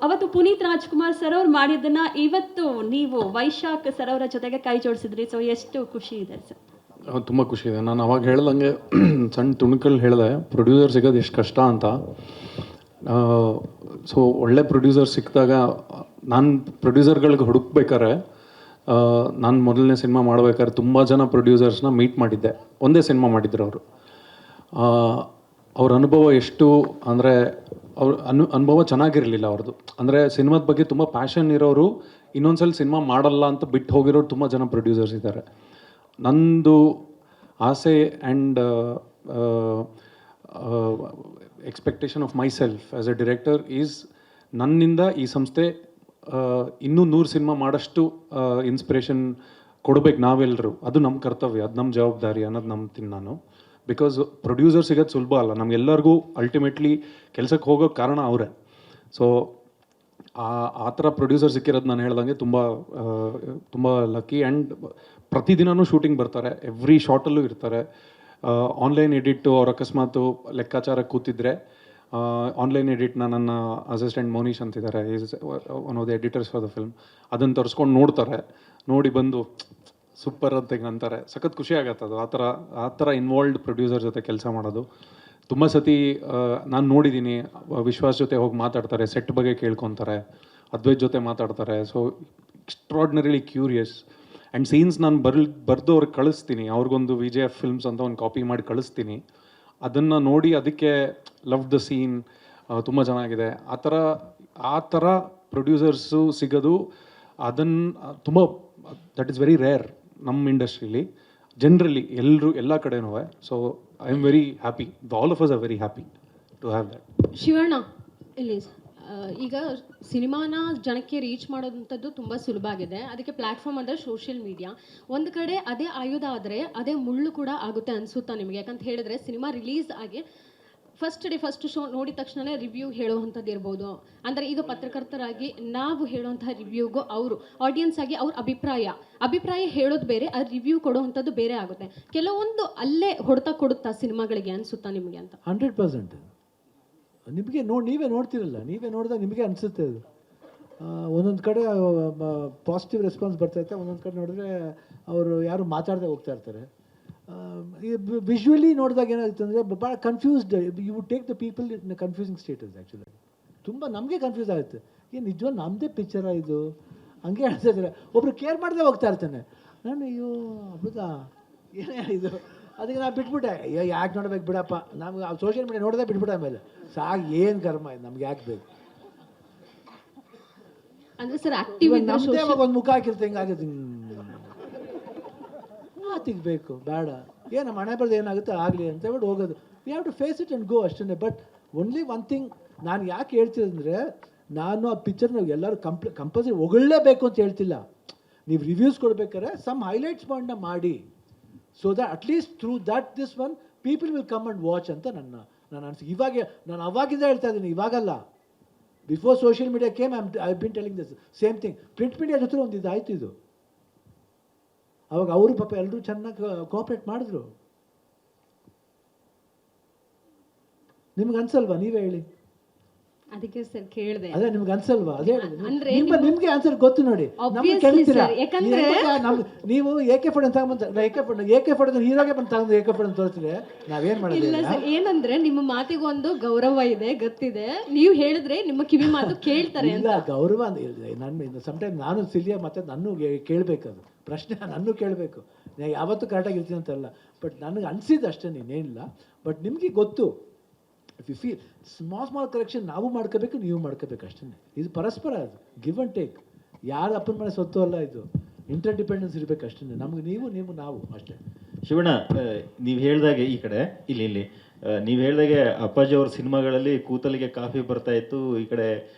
ಅವತ್ತು ಪುನೀತ್ ರಾಜ್ಕುಮಾರ್ ಸರ್ ಅವ್ರು ಮಾಡಿದ್ದನ್ನು ಇವತ್ತು ನೀವು ವೈಶಾಖ್ ಸರ್ ಅವರ ಜೊತೆಗೆ ಕೈ ಜೋಡಿಸಿದ್ರಿ. ಸೊ ಎಷ್ಟು ಖುಷಿ ಇದೆ ಸರ್? ತುಂಬ ಖುಷಿ ಇದೆ. ನಾನು ಅವಾಗ ಹೇಳ್ದಂಗೆ ಸಣ್ಣ ತುಣುಕಲ್ಲಿ ಹೇಳಿದೆ ಪ್ರೊಡ್ಯೂಸರ್ ಸಿಗೋದು ಎಷ್ಟು ಕಷ್ಟ ಅಂತ. ಸೊ ಒಳ್ಳೆ ಪ್ರೊಡ್ಯೂಸರ್ ಸಿಕ್ಕಿದಾಗ ನಾನು ಪ್ರೊಡ್ಯೂಸರ್ಗಳಿಗೆ ಹುಡುಕ್ಬೇಕಾರೆ, ನಾನು ಮೊದಲನೇ ಸಿನಿಮಾ ಮಾಡ್ಬೇಕಾದ್ರೆ ತುಂಬ ಜನ ಪ್ರೊಡ್ಯೂಸರ್ಸ್ನ ಮೀಟ್ ಮಾಡಿದ್ದೆ. ಒಂದೇ ಸಿನಿಮಾ ಮಾಡಿದ್ರು ಅವರು. ಅವ್ರ ಅನುಭವ ಎಷ್ಟು ಅಂದರೆ ಅನುಭವ ಚೆನ್ನಾಗಿರಲಿಲ್ಲ ಅವ್ರದ್ದು. ಅಂದರೆ ಸಿನಿಮಾದ ಬಗ್ಗೆ ತುಂಬ ಪ್ಯಾಷನ್ ಇರೋರು ಇನ್ನೊಂದ್ಸಲ ಸಿನಿಮಾ ಮಾಡಲ್ಲ ಅಂತ ಬಿಟ್ಟು ಹೋಗಿರೋರು ತುಂಬ ಜನ ಪ್ರೊಡ್ಯೂಸರ್ಸ್ ಇದ್ದಾರೆ. ನಂದು ಆಸೆ and expectation of my self as A director is ನನ್ನಿಂದ ಈ ಸಂಸ್ಥೆ ಇನ್ನೂ 100 ಸಿನಿಮಾ ಮಾಡೋಷ್ಟು ಇನ್ಸ್ಪಿರೇಷನ್ ಕೊಡಬೇಕು ನಾವೆಲ್ಲರೂ. ಅದು ನಮ್ಮ ಕರ್ತವ್ಯ, ಅದು ನಮ್ಮ ಜವಾಬ್ದಾರಿ ಅನ್ನೋದು ನಂಬ್ತೀನಿ ನಾನು. ಬಿಕಾಸ್ ಪ್ರೊಡ್ಯೂಸರ್ ಸಿಗೋದು ಸುಲಭ ಅಲ್ಲ. ನಮಗೆಲ್ಲರಿಗೂ ಅಲ್ಟಿಮೇಟ್ಲಿ ಕೆಲಸಕ್ಕೆ ಹೋಗೋಕ್ಕೆ ಕಾರಣ ಅವರೇ. ಸೊ ಆ ಥರ ಪ್ರೊಡ್ಯೂಸರ್ ಸಿಕ್ಕಿರೋದು ನಾನು ಹೇಳ್ದಂಗೆ ತುಂಬ ಲಕ್ಕಿ. ಆ್ಯಂಡ್ ಪ್ರತಿದಿನವೂ ಶೂಟಿಂಗ್ ಬರ್ತಾರೆ, ಎವ್ರಿ ಶಾರ್ಟಲ್ಲೂ ಇರ್ತಾರೆ. ಆನ್ಲೈನ್ ಎಡಿಟ್ಟು ಅವ್ರು ಅಕಸ್ಮಾತು ಲೆಕ್ಕಾಚಾರಕ್ಕೆ ಕೂತಿದ್ರೆ ಆನ್ಲೈನ್ ಎಡಿಟ್ನ ನನ್ನ ಅಸಿಸ್ಟೆಂಟ್ ಮೋನೀಶ್ ಅಂತಿದ್ದಾರೆ, is one of the editors for the film. ಅದನ್ನು ತರಿಸ್ಕೊಂಡು ನೋಡ್ತಾರೆ, ನೋಡಿ ಬಂದು ಸೂಪರ್ ಅಂತ ಈಗ ಅಂತಾರೆ. ಸಖತ್ ಖುಷಿ ಆಗತ್ತೆ ಅದು. ಆ ಥರ ಇನ್ವಾಲ್ವ್ಡ್ ಪ್ರೊಡ್ಯೂಸರ್ ಜೊತೆ ಕೆಲಸ ಮಾಡೋದು. ತುಂಬ ಸತಿ ನಾನು ನೋಡಿದ್ದೀನಿ, ವಿಶ್ವಾಸ್ ಜೊತೆ ಹೋಗಿ ಮಾತಾಡ್ತಾರೆ, ಸೆಟ್ ಬಗ್ಗೆ ಕೇಳ್ಕೊತಾರೆ, ಅದ್ವೈತ್ ಜೊತೆ ಮಾತಾಡ್ತಾರೆ. So extraordinarily curious. And scenes ನಾನು ಬರೆದು ಅವ್ರಿಗೆ ಕಳಿಸ್ತೀನಿ. ಅವ್ರಿಗೊಂದು VJF ಫಿಲ್ಮ್ಸ್ ಅಂತ ಒಂದು ಕಾಪಿ ಮಾಡಿ ಕಳಿಸ್ತೀನಿ. ಅದನ್ನು ನೋಡಿ ಅದಕ್ಕೆ ಲವ್ ದ ಸೀನ್ ತುಂಬ ಚೆನ್ನಾಗಿದೆ ಆ ಥರ ಪ್ರೊಡ್ಯೂಸರ್ಸು ಸಿಗೋದು ಅದನ್ನು ತುಂಬ ದಟ್ ಈಸ್ ವೆರಿ ರೇರ್ ನಮ್ಮ ಇಂಡಸ್ಟ್ರೀಲಿ ಜನರಲಿ ಎಲ್ಲ ಕಡೆನೂ. So I am very happy, all of us are very happy to have that. Shivanna ಇಲ್ಲಿ ಈಗ ಸಿನಿಮಾನ ಜನಕ್ಕೆ ರೀಚ್ ಮಾಡೋದಂಥದ್ದು ತುಂಬ ಸುಲಭ ಆಗಿದೆ. ಅದಕ್ಕೆ ಪ್ಲ್ಯಾಟ್ಫಾರ್ಮ್ ಅಂದರೆ ಸೋಷಿಯಲ್ ಮೀಡಿಯಾ. ಒಂದು ಕಡೆ ಅದೇ ಆಯುಧ ಆದರೆ ಅದೇ ಮುಳ್ಳು ಕೂಡ ಆಗುತ್ತೆ ಅನಿಸುತ್ತಾ ನಿಮಗೆ? ಯಾಕಂತ ಹೇಳಿದ್ರೆ ಸಿನಿಮಾ ರಿಲೀಸ್ ಆಗಿ ಫಸ್ಟ್ ಶೋ ನೋಡಿದ ತಕ್ಷಣವೇ ರಿವ್ಯೂ ಹೇಳುವಂಥದ್ದು ಇರ್ಬೋದು. ಅಂದರೆ ಈಗ ಪತ್ರಕರ್ತರಾಗಿ ನಾವು ಹೇಳುವಂತಹ ರಿವ್ಯೂಗೂ ಅವರು ಆಡಿಯನ್ಸ್ ಆಗಿ ಅವ್ರ ಅಭಿಪ್ರಾಯ ಹೇಳೋದು ಬೇರೆ, ಆ ರಿವ್ಯೂ ಕೊಡುವಂಥದ್ದು ಬೇರೆ ಆಗುತ್ತೆ. ಕೆಲವೊಂದು ಅಲ್ಲೇ ಹೊಡೆತ ಕೊಡುತ್ತಾ ಸಿನಿಮಾಗಳಿಗೆ ಅನಿಸುತ್ತಾ ನಿಮಗೆ ಅಂತ? 100%. ನಿಮಗೆ ನೀವೇ ನೋಡ್ತಿರಲ್ಲ, ನೀವೇ ನೋಡಿದಾಗ ನಿಮಗೆ ಅನಿಸುತ್ತೆ ಅದು. ಒಂದೊಂದು ಕಡೆ ಪಾಸಿಟಿವ್ ರೆಸ್ಪಾನ್ಸ್ ಬರ್ತಾಯಿರುತ್ತೆ, ಒಂದೊಂದು ಕಡೆ ನೋಡಿದ್ರೆ ಅವರು ಯಾರು ಮಾತಾಡದೆ ಹೋಗ್ತಾ ಇರ್ತಾರೆ. ವಿಜುವಲಿ ನೋಡಿದಾಗ ಏನಾಗುತ್ತೆ ಅಂದರೆ ಭಾಳ confused, you would take the people in confusing status. Actually ತುಂಬ ನಮಗೆ ಕನ್ಫ್ಯೂಸ್ ಆಗುತ್ತೆ, ಏನು ನಿಜವಾಗ ನಮ್ಮದೇ ಪಿಕ್ಚರಾ ಇದು ಹಂಗೆ ಹೇಳ್ತಾ ಇದ್ದಾರೆ. ಒಬ್ರು ಕೇರ್ ಮಾಡದೆ ಹೋಗ್ತಾ ಇರ್ತಾನೆ, ನಾನು ಅಯ್ಯೋ ಹೌದಾ ಏನೇ ಇದು, ಅದಕ್ಕೆ ನಾನು ಬಿಟ್ಬಿಟ್ಟೆ. ಯಾಕೆ ನೋಡ್ಬೇಕು ಬಿಡಪ್ಪ, ನಮ್ಗೆ ಸೋಷಿಯಲ್ ಮೀಡಿಯಾ ನೋಡಿದೆ ಬಿಟ್ಬಿಟ್ಟೆ. ಆಮೇಲೆ ಸಾಕು, ಏನು ಕರ್ಮ ಇದು, ನಮ್ಗೆ ಯಾಕೆ ಬೇಕು? ಅಂದರೆ ಸರ್ ಆಕ್ಟಿವ್ ನಮ್ಮದೇ ಒಂದು ಮುಖ ಹಾಕಿರ್ತೆ ಹಿಂಗಾಗುತ್ತೆ, ಮಾತಿಗೆ ಬೇಕು ಬೇಡ, ಏನು ಮನೆ ಬರ್ದು ಏನಾಗುತ್ತೆ ಆಗಲಿ ಅಂತ ಹೇಳ್ಬಿಟ್ಟು ಹೋಗೋದು. We have to face it and go ಅಷ್ಟೇ. ಬಟ್ ಓನ್ಲಿ ಒನ್ ಥಿಂಗ್ ನಾನು ಯಾಕೆ ಹೇಳ್ತಿರಂದರೆ, ನಾನು ಆ ಪಿಕ್ಚರ್ನ ಎಲ್ಲರೂ ಕಂಪಲ್ಸರಿ ಹೊಗಳಲೇಬೇಕು ಅಂತ ಹೇಳ್ತಿಲ್ಲ. ನೀವು ರಿವ್ಯೂಸ್ ಕೊಡ್ಬೇಕಾದ್ರೆ ಸಮ್ ಹೈಲೈಟ್ಸ್ ಪಾಯಿಂಟ್ನ ಮಾಡಿ, so that at least through that this one people will come and watch ಅಂತ ನಾನು ಅನಿಸಿಕೆ. ಇವಾಗ ನಾನು ಅವಾಗಿಂದ ಹೇಳ್ತಾ ಇದ್ದೀನಿ, ಇವಾಗಲ್ಲ. Before social media came I been telling this same thing. Print media ಜೊತೆ ಒಂದು ಇದಾಯಿತು ಇದು. ಅವಾಗ ಅವರು ಪಾಪ ಎಲ್ಲರೂ ಚೆನ್ನಾಗಿ ಕೋಆಪ್ರೇಟ್ ಮಾಡಿದ್ರು. ನಿಮ್ಗೆ ಅನ್ಸಲ್ವಾ? ನೀವೇ ಹೇಳಿ. ಅದಕ್ಕೆ ಸರ್ ಕೇಳಿದೆ. ಅದೇ ನಿಮ್ಗೆ ಅನ್ಸಲ್ವಾ? ಅದೇ ಅಂದ್ರೆ ನಿಮ್ಗೆ ಆನ್ಸರ್ ಗೊತ್ತು ನೋಡಿ. ನಮ್ಗೆ ಕೇಳ್ತೀರಾ? ಯಾಕಂದ್ರೆ ನೀವು AK ಫೋಟೋ ತಗೊಂಬಂತ AK ಫೋಟೋ ಹೀರೋಗೆ ಬಂದು ತಗೊಂಡು AK ಫೋಟೋ ತೋರಿಸಿದ್ರೆ ನಾವೇನ್ ಮಾಡೋದು? ಇಲ್ಲ ಸರ್, ಏನಂದ್ರೆ ನಿಮ್ಮ ಮಾತಿಗೊಂದು ಗೌರವ ಇದೆ, ಗೊತ್ತಿದೆ. ನೀವು ಹೇಳಿದ್ರೆ ನಿಮ್ಮ ಕಿವಿ ಮಾತು ಕೇಳ್ತಾರೆ. ಇಲ್ಲ ಗೌರವ ನನ್ನ ಸಮ್ಟೈಮ್ ನಾನು ಸಿಲಿಯ ಮತ್ತೆ ನಾನು ಕೇಳಬೇಕದು ಪ್ರಶ್ನೆ, ನಾನು ಕೇಳಬೇಕು. ನಾನು ಯಾವತ್ತೂ ಕರೆಕ್ಟಾಗಿ ಇರ್ತೀನಿ ಅಂತಲ್ಲ, ಬಟ್ ನನಗೆ ಅನಿಸಿದ್ದು ಅಷ್ಟೇ, ನೀನೇನಿಲ್ಲ. ಬಟ್ ನಿಮಗೆ ಗೊತ್ತು, if you feel small correction ನಾವು ಮಾಡ್ಕೋಬೇಕು, ನೀವು ಮಾಡ್ಕೋಬೇಕು ಅಷ್ಟೇ. ಇದು ಪರಸ್ಪರ, ಅದು ಗಿವ್ ಆ್ಯಂಡ್ ಟೇಕ್. ಯಾರು ಅಪ್ಪನ ಮನೆ ಸ್ವತ್ತು ಅಲ್ಲ, ಇದು ಇಂಟರ್ ಡಿಪೆಂಡೆನ್ಸ್ ಇರಬೇಕು ಅಷ್ಟೇ. ನಮ್ಗೆ ನೀವು ನಾವು ಅಷ್ಟೇ. ಶಿವಣ್ಣ, ನೀವು ಹೇಳ್ದಾಗೆ ಈ ಕಡೆ ಇಲ್ಲಿ ನೀವು ಹೇಳ್ದಾಗೆ ಅಪ್ಪಾಜಿ ಅವ್ರ ಸಿನಿಮಾಗಳಲ್ಲಿ ಕೂತಲಿಗೆ ಕಾಫಿ ಬರ್ತಾ ಇತ್ತು, ಈ ಕಡೆ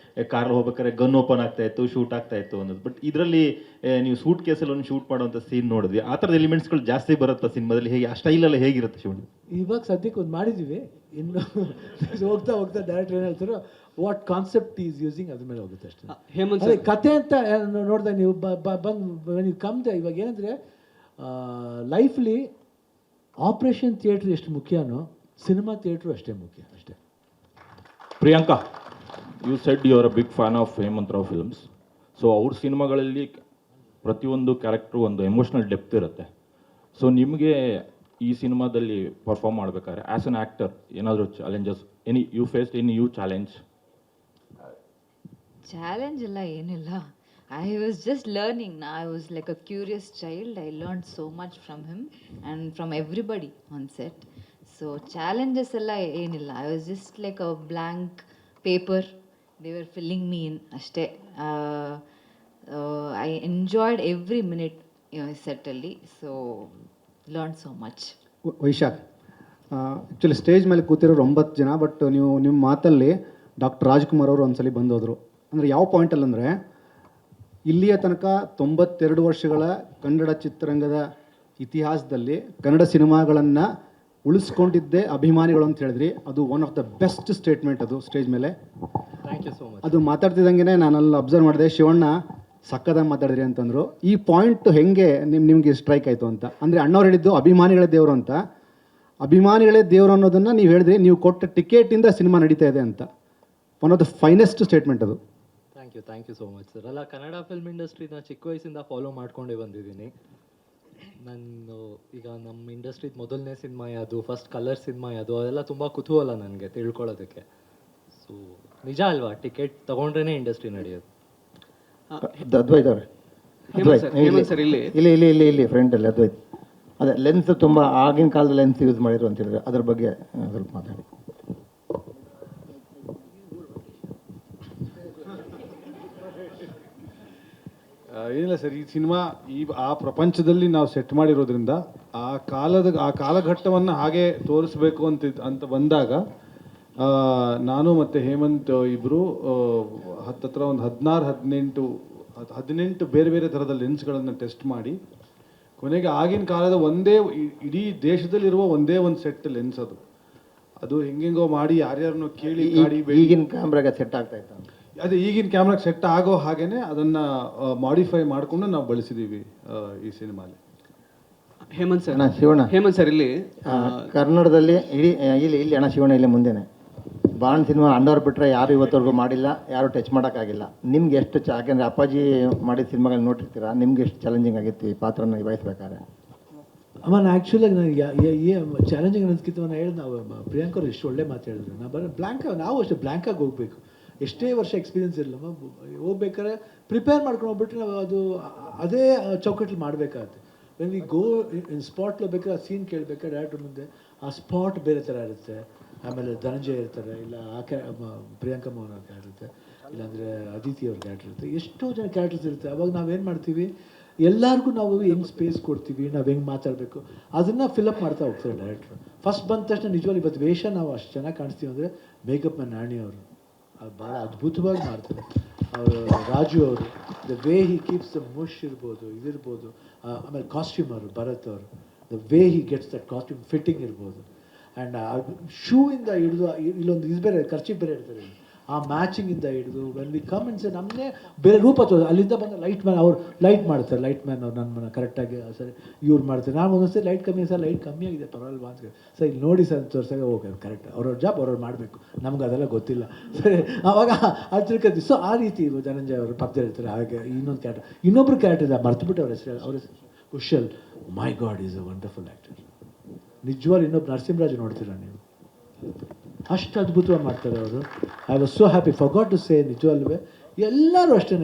ಕಾರ್ ಹೋಗ್ಬೇಕಾದ್ರೆ ಗನ್ ಓಪನ್ ಆಗ್ತಾ ಇತ್ತು, ಶೂಟ್ ಆಗ್ತಾ ಇತ್ತು ಅನ್ನೋದು. ಬಟ್ ಇದರಲ್ಲಿ ನೀವು ಸೂಟ್ ಕೇಸಲ್ಲಿ ಒಂದು ಶೂಟ್ ಮಾಡುವಂಥ ಸೀನ್ ನೋಡಿದ್ವಿ. ಆ ಥರದ ಎಲಿಮೆಂಟ್ಸ್ಗಳು ಜಾಸ್ತಿ ಬರುತ್ತಾ ಸಿನಿಮಾದಲ್ಲಿ? ಹೇಗೆ ಆ ಸ್ಟೈಲೆಲ್ಲ ಹೇಗಿರುತ್ತೆ ಶಿವಣ್ಣ? ಇವಾಗ ಸದ್ಯಕ್ಕೆ ಒಂದು ಮಾಡಿದ್ದೀವಿ, ಇನ್ನು ಹೋಗ್ತಾ ಡೈರೆಕ್ಟರ್ ಏನು ಹೇಳ್ತಾರೋ ವಾಟ್ ಕಾನ್ಸೆಪ್ಟ್ ಈಸ್ ಯೂಸಿಂಗ್ ಅದ್ರ ಮೇಲೆ ಹೋಗುತ್ತೆ ಅಷ್ಟೇ. ಅದೇ ಕತೆ ಅಂತ ನೋಡಿದಾಗ ನೀವು ಬಂದು ನೀವು ಕಮ್ದೆ. ಇವಾಗ ಏನಂದರೆ ಲೈಫ್ಲಿ ಆಪ್ರೇಷನ್ ಥಿಯೇಟ್ರ್ ಎಷ್ಟು ಮುಖ್ಯನೋ ಸಿನಿಮಾ ಥಿಯೇಟ್ರು ಅಷ್ಟೇ ಮುಖ್ಯ ಅಷ್ಟೇ. Priyanka, you said you are a big fan of Hemanth Rao films. So ಅವ್ರ ಸಿನಿಮಾಗಳಲ್ಲಿ ಪ್ರತಿಯೊಂದು ಕ್ಯಾರೆಕ್ಟ್ರು ಒಂದು ಎಮೋಷ್ನಲ್ ಡೆಪ್ತ್ ಇರುತ್ತೆ. ಸೊ ನಿಮಗೆ ಈ ಸಿನಿಮಾದಲ್ಲಿ ಪರ್ಫಾರ್ಮ್ ಮಾಡಬೇಕಾದ್ರೆ ಆ್ಯಸ್ ಅನ್ ಆ್ಯಕ್ಟರ್ ಏನಾದರೂ challenges, you faced you challenge ಎಲ್ಲ ಏನಿಲ್ಲ. I was just learning. I was like a curious child. I learned so much from him and from everybody on set. So challenges alla enilla. I was just like a blank paper. They were filling me in. Ashte. I enjoyed every minute set alli. So learned so much. Vaishakh, actually stage ಮೇಲೆ ಕೂತಿರೋರು 9 ಜನ, but ನೀವು ನಿಮ್ಮ ಮಾತಲ್ಲಿ doctor Rajkumar ಅವರು ಒಂದ್ಸಲಿ ಬಂದೋದ್ರು. ಅಂದರೆ ಯಾವ ಪಾಯಿಂಟಲ್ಲಿ ಅಂದರೆ, ಇಲ್ಲಿಯ ತನಕ 92 ವರ್ಷಗಳ ಕನ್ನಡ ಚಿತ್ರರಂಗದ ಇತಿಹಾಸದಲ್ಲಿ ಕನ್ನಡ ಸಿನಿಮಾಗಳನ್ನು ಉಳಿಸ್ಕೊಂಡಿದ್ದೇ ಅಭಿಮಾನಿಗಳು ಅಂತ ಹೇಳಿದ್ರಿ. ಅದು one of the best statement ಅದು ಸ್ಟೇಜ್ ಮೇಲೆ. Thank you so much. ಅದು ಮಾತಾಡ್ತಿದ್ದಂಗೆ ನಾನು ಅಲ್ಲಿ ಅಬ್ಸರ್ವ್ ಮಾಡಿದೆ, ಶಿವಣ್ಣ ಸಕ್ಕದಾಗಿ ಮಾತಾಡಿದ್ರಿ ಅಂತಂದರು. ಈ ಪಾಯಿಂಟ್ ಹೆಂಗೆ ನಿಮಗೆ ಸ್ಟ್ರೈಕ್ ಆಯಿತು ಅಂತ? ಅಂದರೆ ಅಣ್ಣವ್ರು ಹೇಳಿದ್ದು ಅಭಿಮಾನಿಗಳೇ ದೇವರು ಅಂತ. ಅಭಿಮಾನಿಗಳೇ ದೇವರು ಅನ್ನೋದನ್ನು ನೀವು ಹೇಳಿದ್ರಿ, ನೀವು ಕೊಟ್ಟ ಟಿಕೆಟಿಂದ ಸಿನಿಮಾ ನಡೀತಾ ಇದೆ ಅಂತ. One of the finest statement ಅದು. Thank you so much sir. ಅಲ್ಲ, ಕನ್ನಡ ಫಿಲ್ಮ್ ಇಂಡಸ್ಟ್ರಿನ ಚಿಕ್ಕ ವಯಸ್ಸಿಂದ ಫಾಲೋ ಮಾಡ್ಕೊಂಡೇ ಬಂದಿದ್ದೀನಿ ನಾನು. ಈಗ ನಮ್ಮ ಇಂಡಸ್ಟ್ರಿದ ಮೊದಲನೇ ಸಿನಿಮಾ ಯಾವುದು, ಫಸ್ಟ್ ಕಲರ್ ಸಿನಿಮಾ ಯಾವುದು, ಅದೆಲ್ಲ ತುಂಬ ಕುತೂಹಲ ನನಗೆ ತಿಳ್ಕೊಳ್ಳೋದಕ್ಕೆ. ಸೊ ನಿಜ ಅಲ್ವಾ, ಟಿಕೆಟ್ ತೊಗೊಂಡ್ರೇ ಇಂಡಸ್ಟ್ರಿ ನಡೆಯೋದು. ಅದ್ವೈತ್ ಅವರೇ, ಇಲ್ಲಿ ಫ್ರೆಂಡಲ್ಲಿ ಅದ್ವೈತ್, ಅದೇ ಲೆನ್ಸ್ ತುಂಬ ಆಗಿನ ಕಾಲದ ಲೆನ್ಸ್ ಯೂಸ್ ಮಾಡಿದ್ರು ಅಂತ ಹೇಳಿದ್ರೆ ಅದ್ರ ಬಗ್ಗೆ ಸ್ವಲ್ಪ ಮಾತಾಡಿ. ಏನಿಲ್ಲ ಸರ್, ಈ ಸಿನಿಮಾ ಆ ಪ್ರಪಂಚದಲ್ಲಿ ನಾವು ಸೆಟ್ ಮಾಡಿರೋದ್ರಿಂದ ಆ ಕಾಲಘಟ್ಟವನ್ನು ಹಾಗೆ ತೋರಿಸ್ಬೇಕು ಅಂತ ಬಂದಾಗ ನಾನು ಮತ್ತು ಹೇಮಂತ್ ಇಬ್ಬರು ಹತ್ತತ್ರ ಒಂದು 18 ಬೇರೆ ಬೇರೆ ಥರದ ಲೆನ್ಸ್ಗಳನ್ನು ಟೆಸ್ಟ್ ಮಾಡಿ ಕೊನೆಗೆ ಆಗಿನ ಕಾಲದ ಇಡೀ ದೇಶದಲ್ಲಿರುವ ಒಂದೇ ಒಂದು ಸೆಟ್ ಲೆನ್ಸ್ ಅದು ಹೆಂಗೆಂಗೋ ಮಾಡಿ ಯಾರ್ಯಾರನ್ನೋ ಕೇಳಿ ಈಗಿನ ಕ್ಯಾಮ್ರಾಗೆ ಸೆಟ್ ಆಗ್ತಾ ಇತ್ತು. ಅದೇ ಈಗಿನ ಕ್ಯಾಮ್ರಾಗೆ ಸೆಟ್ ಆಗೋ ಹಾಗೇನೆ ಅದನ್ನು ಮಾಡಿಫೈ ಮಾಡಿಕೊಂಡು ನಾವು ಬಳಸಿದ್ದೀವಿ ಈ ಸಿನಿಮಾಲಿ. ಹೇಮಂತ್ ಸರ್, ಶಿವಣ್ಣ, ಹೇಮಂತ್ ಸರ್, ಇಲ್ಲಿ ಕನ್ನಡದಲ್ಲಿ ಇಲ್ಲಿ ಅಣ್ಣ ಶಿವಣ್ಣ ಇಲ್ಲೇ ಮುಂದೆನೆ ಬಾಂಡ್ ಸಿನಿಮಾ ಅಂಡೋರ್ ಬಿಟ್ಟರೆ ಯಾರು ಇವತ್ತವರೆಗೂ ಮಾಡಿಲ್ಲ, ಯಾರು ಟಚ್ ಮಾಡೋಕ್ಕಾಗಿಲ್ಲ. ನಿಮ್ಗೆ ಎಷ್ಟು ಯಾಕೆಂದರೆ ಅಪ್ಪಾಜಿ ಮಾಡಿದ ಸಿನಿಮಾಗಳು ನೋಡಿರ್ತೀರಾ, ನಿಮ್ಗೆ ಎಷ್ಟು ಚಾಲೆಂಜಿಂಗ್ ಆಗಿತ್ತು ಈ ಪಾತ್ರನ ನಿಭಾಯಿಸ್ಬೇಕಾದ್ರೆ? ಅಮ್ಮ, ನಾನು ಆ್ಯಕ್ಚುಲಾಗಿ ನನಗೆ ಚಾಲೆಂಜಿಂಗ್ ಅನ್ನೋದಕ್ಕಿಂತ ನಾನು ಹೇಳಿದ್ ನಾವು ಪ್ರಿಯಾಂಕ ಅವ್ರು ಎಷ್ಟು ಒಳ್ಳೆ ಮಾತು ಹೇಳಿದ್ರು. ನಾವು ಅಷ್ಟೇ ಬ್ಲ್ಯಾಂಕಾಗಿ ಹೋಗಬೇಕು. ಎಷ್ಟೇ ವರ್ಷ ಎಕ್ಸ್ಪೀರಿಯನ್ಸ್ ಇರಲಿಲ್ಲ, ಹೋಗ್ಬೇಕಾದ್ರೆ ಪ್ರಿಪೇರ್ ಮಾಡ್ಕೊಂಡು ಹೋಗ್ಬಿಟ್ರೆ ನಾವು ಅದೇ ಚೌಕಟ್ಟಲ್ಲಿ ಮಾಡಬೇಕಾಗುತ್ತೆ. ವೆನ್ ವಿ ಗೋ ಇನ್ ಸ್ಪಾಟ್లో ಬೇಕಾದ್ರೆ ಆ ಸೀನ್ ಕೇಳಬೇಕಾದ್ರೆ ಡೈರೆಕ್ಟರ್ ಮುಂದೆ ಆ ಸ್ಪಾಟ್ ಬೇರೆ ಥರ ಇರುತ್ತೆ. ಆಮೇಲೆ ಧನಂಜಯ ಇರ್ತಾರೆ, ಇಲ್ಲ ಪ್ರಿಯಾಂಕಾ ಮೋಹನ್ ಅವ್ರ ಕ್ಯಾರೆಕ್ಟರ್ ಇರುತ್ತೆ, ಇಲ್ಲಾಂದರೆ ಅದಿತಿ ಅವ್ರ ಕ್ಯಾರೆಕ್ಟರ್ ಇರುತ್ತೆ, ಎಷ್ಟೋ ಜನ ಕ್ಯಾರೆಕ್ಟರ್ಸ್ ಇರುತ್ತೆ. ಅವಾಗ ನಾವೇನು ಮಾಡ್ತೀವಿ, ಎಲ್ಲರಿಗೂ ನಾವು ಹೆಂಗೆ ಸ್ಪೇಸ್ ಕೊಡ್ತೀವಿ, ನಾವು ಹೆಂಗೆ ಮಾತಾಡಬೇಕು ಅದನ್ನು ಫಿಲಪ್ ಮಾಡ್ತಾ ಹೋಗ್ತಾರೆ ಡೈರೆಕ್ಟ್ರು. ಫಸ್ಟ್ ಬಂದ ತಕ್ಷಣ ನಿಜವಾಗಿ ಇವತ್ತು ವೇಷ ನಾವು ಅಷ್ಟು ಚೆನ್ನಾಗಿ ಕಾಣಿಸ್ತೀವಿ ಅಂದರೆ ಮೇಕಪ್ ಮ್ಯಾನ್ ನಾಣಿ ಅವರು ಅದು ಭಾಳ ಅದ್ಭುತವಾಗಿ ಮಾಡ್ತಾರೆ. ಅವರು ರಾಜು ಅವರು the way he keeps the mush ಇರ್ಬೋದು, ಇದಿರ್ಬೋದು. ಆಮೇಲೆ ಕಾಸ್ಟ್ಯೂಮರು ಭರತ್ ಅವರು the way he gets that costume fitting ಇರ್ಬೋದು. ಆ್ಯಂಡ್ ಶೂ ಇಂದ ಹಿಡಿದು ಇಲ್ಲೊಂದು ಇದು ಬೇರೆ ಖರ್ಚಿಗೆ ಬೇರೆ ಇರ್ತಾರೆ, ಆ ಮ್ಯಾಚಿಂಗಿಂದ ಹಿಡಿದು ವೆನ್ ವಿ ಕಮ್ ಇನ್ಸ್ ನಮ್ಮನ್ನೇ ಬೇರೆ ರೂಪ ತೋರಿಸ್. ಅಲ್ಲಿಂದ ಬಂದ ಲೈಟ್ ಮ್ಯಾನ್ ಅವ್ರು ಲೈಟ್ ಮಾಡ್ತಾರೆ, ಲೈಟ್ ಮ್ಯಾನ್ ಅವ್ರು ನನ್ನ ಕರೆಕ್ಟಾಗಿ ಸರಿ ಇವ್ರು ಮಾಡ್ತಾರೆ. ನಾನು ಒಂದೊಂದ್ಸರಿ ಲೈಟ್ ಕಮ್ಮಿ ಸರ್, ಲೈಟ್ ಕಮ್ಮಿ ಆಗಿದೆ ಪರವಾಗಿಲ್ವಾ ಅಂತ ಸರ್ ಇಲ್ಲಿ ನೋಡಿ ಸರ್ ತೋರಿಸಾಗ ಓಕೆ ಕರೆಕ್ಟ್, ಅವ್ರವ್ರ ಜಾಬ್ ಅವ್ರವ್ರು ಮಾಡಬೇಕು, ನಮ್ಗೆ ಅದೆಲ್ಲ ಗೊತ್ತಿಲ್ಲ ಸರಿ. ಆವಾಗ ಅದು ತಿಳ್ಕೊತೀವಿ. ಸೊ ಆ ರೀತಿ ಧನಂಜಯ ಅವರು ಪಕ್ಕದಲ್ಲಿ ಇರ್ತಾರೆ. ಹಾಗೆ ಇನ್ನೊಬ್ರು ಕ್ಯಾರೆಕ್ಟರ್ ಇದೆ, ಮರ್ತುಬಿಟ್ಟು ಅವ್ರ ಹೆಸರು Kushal. My god is a wonderful actor. ನಿಜವಾಗ್ಲೂ ಇನ್ನೊಬ್ಬ ನರಸಿಂಹರಾಜು ನೋಡ್ತೀರಾ ನೀವು, ಅಷ್ಟು ಅದ್ಭುತವಾಗಿ ಮಾಡ್ತಾರೆ ಅವರು. I was so happy, forgot to say. ನಿಜವಲ್ವೇ ಎಲ್ಲರೂ ಅಷ್ಟೇ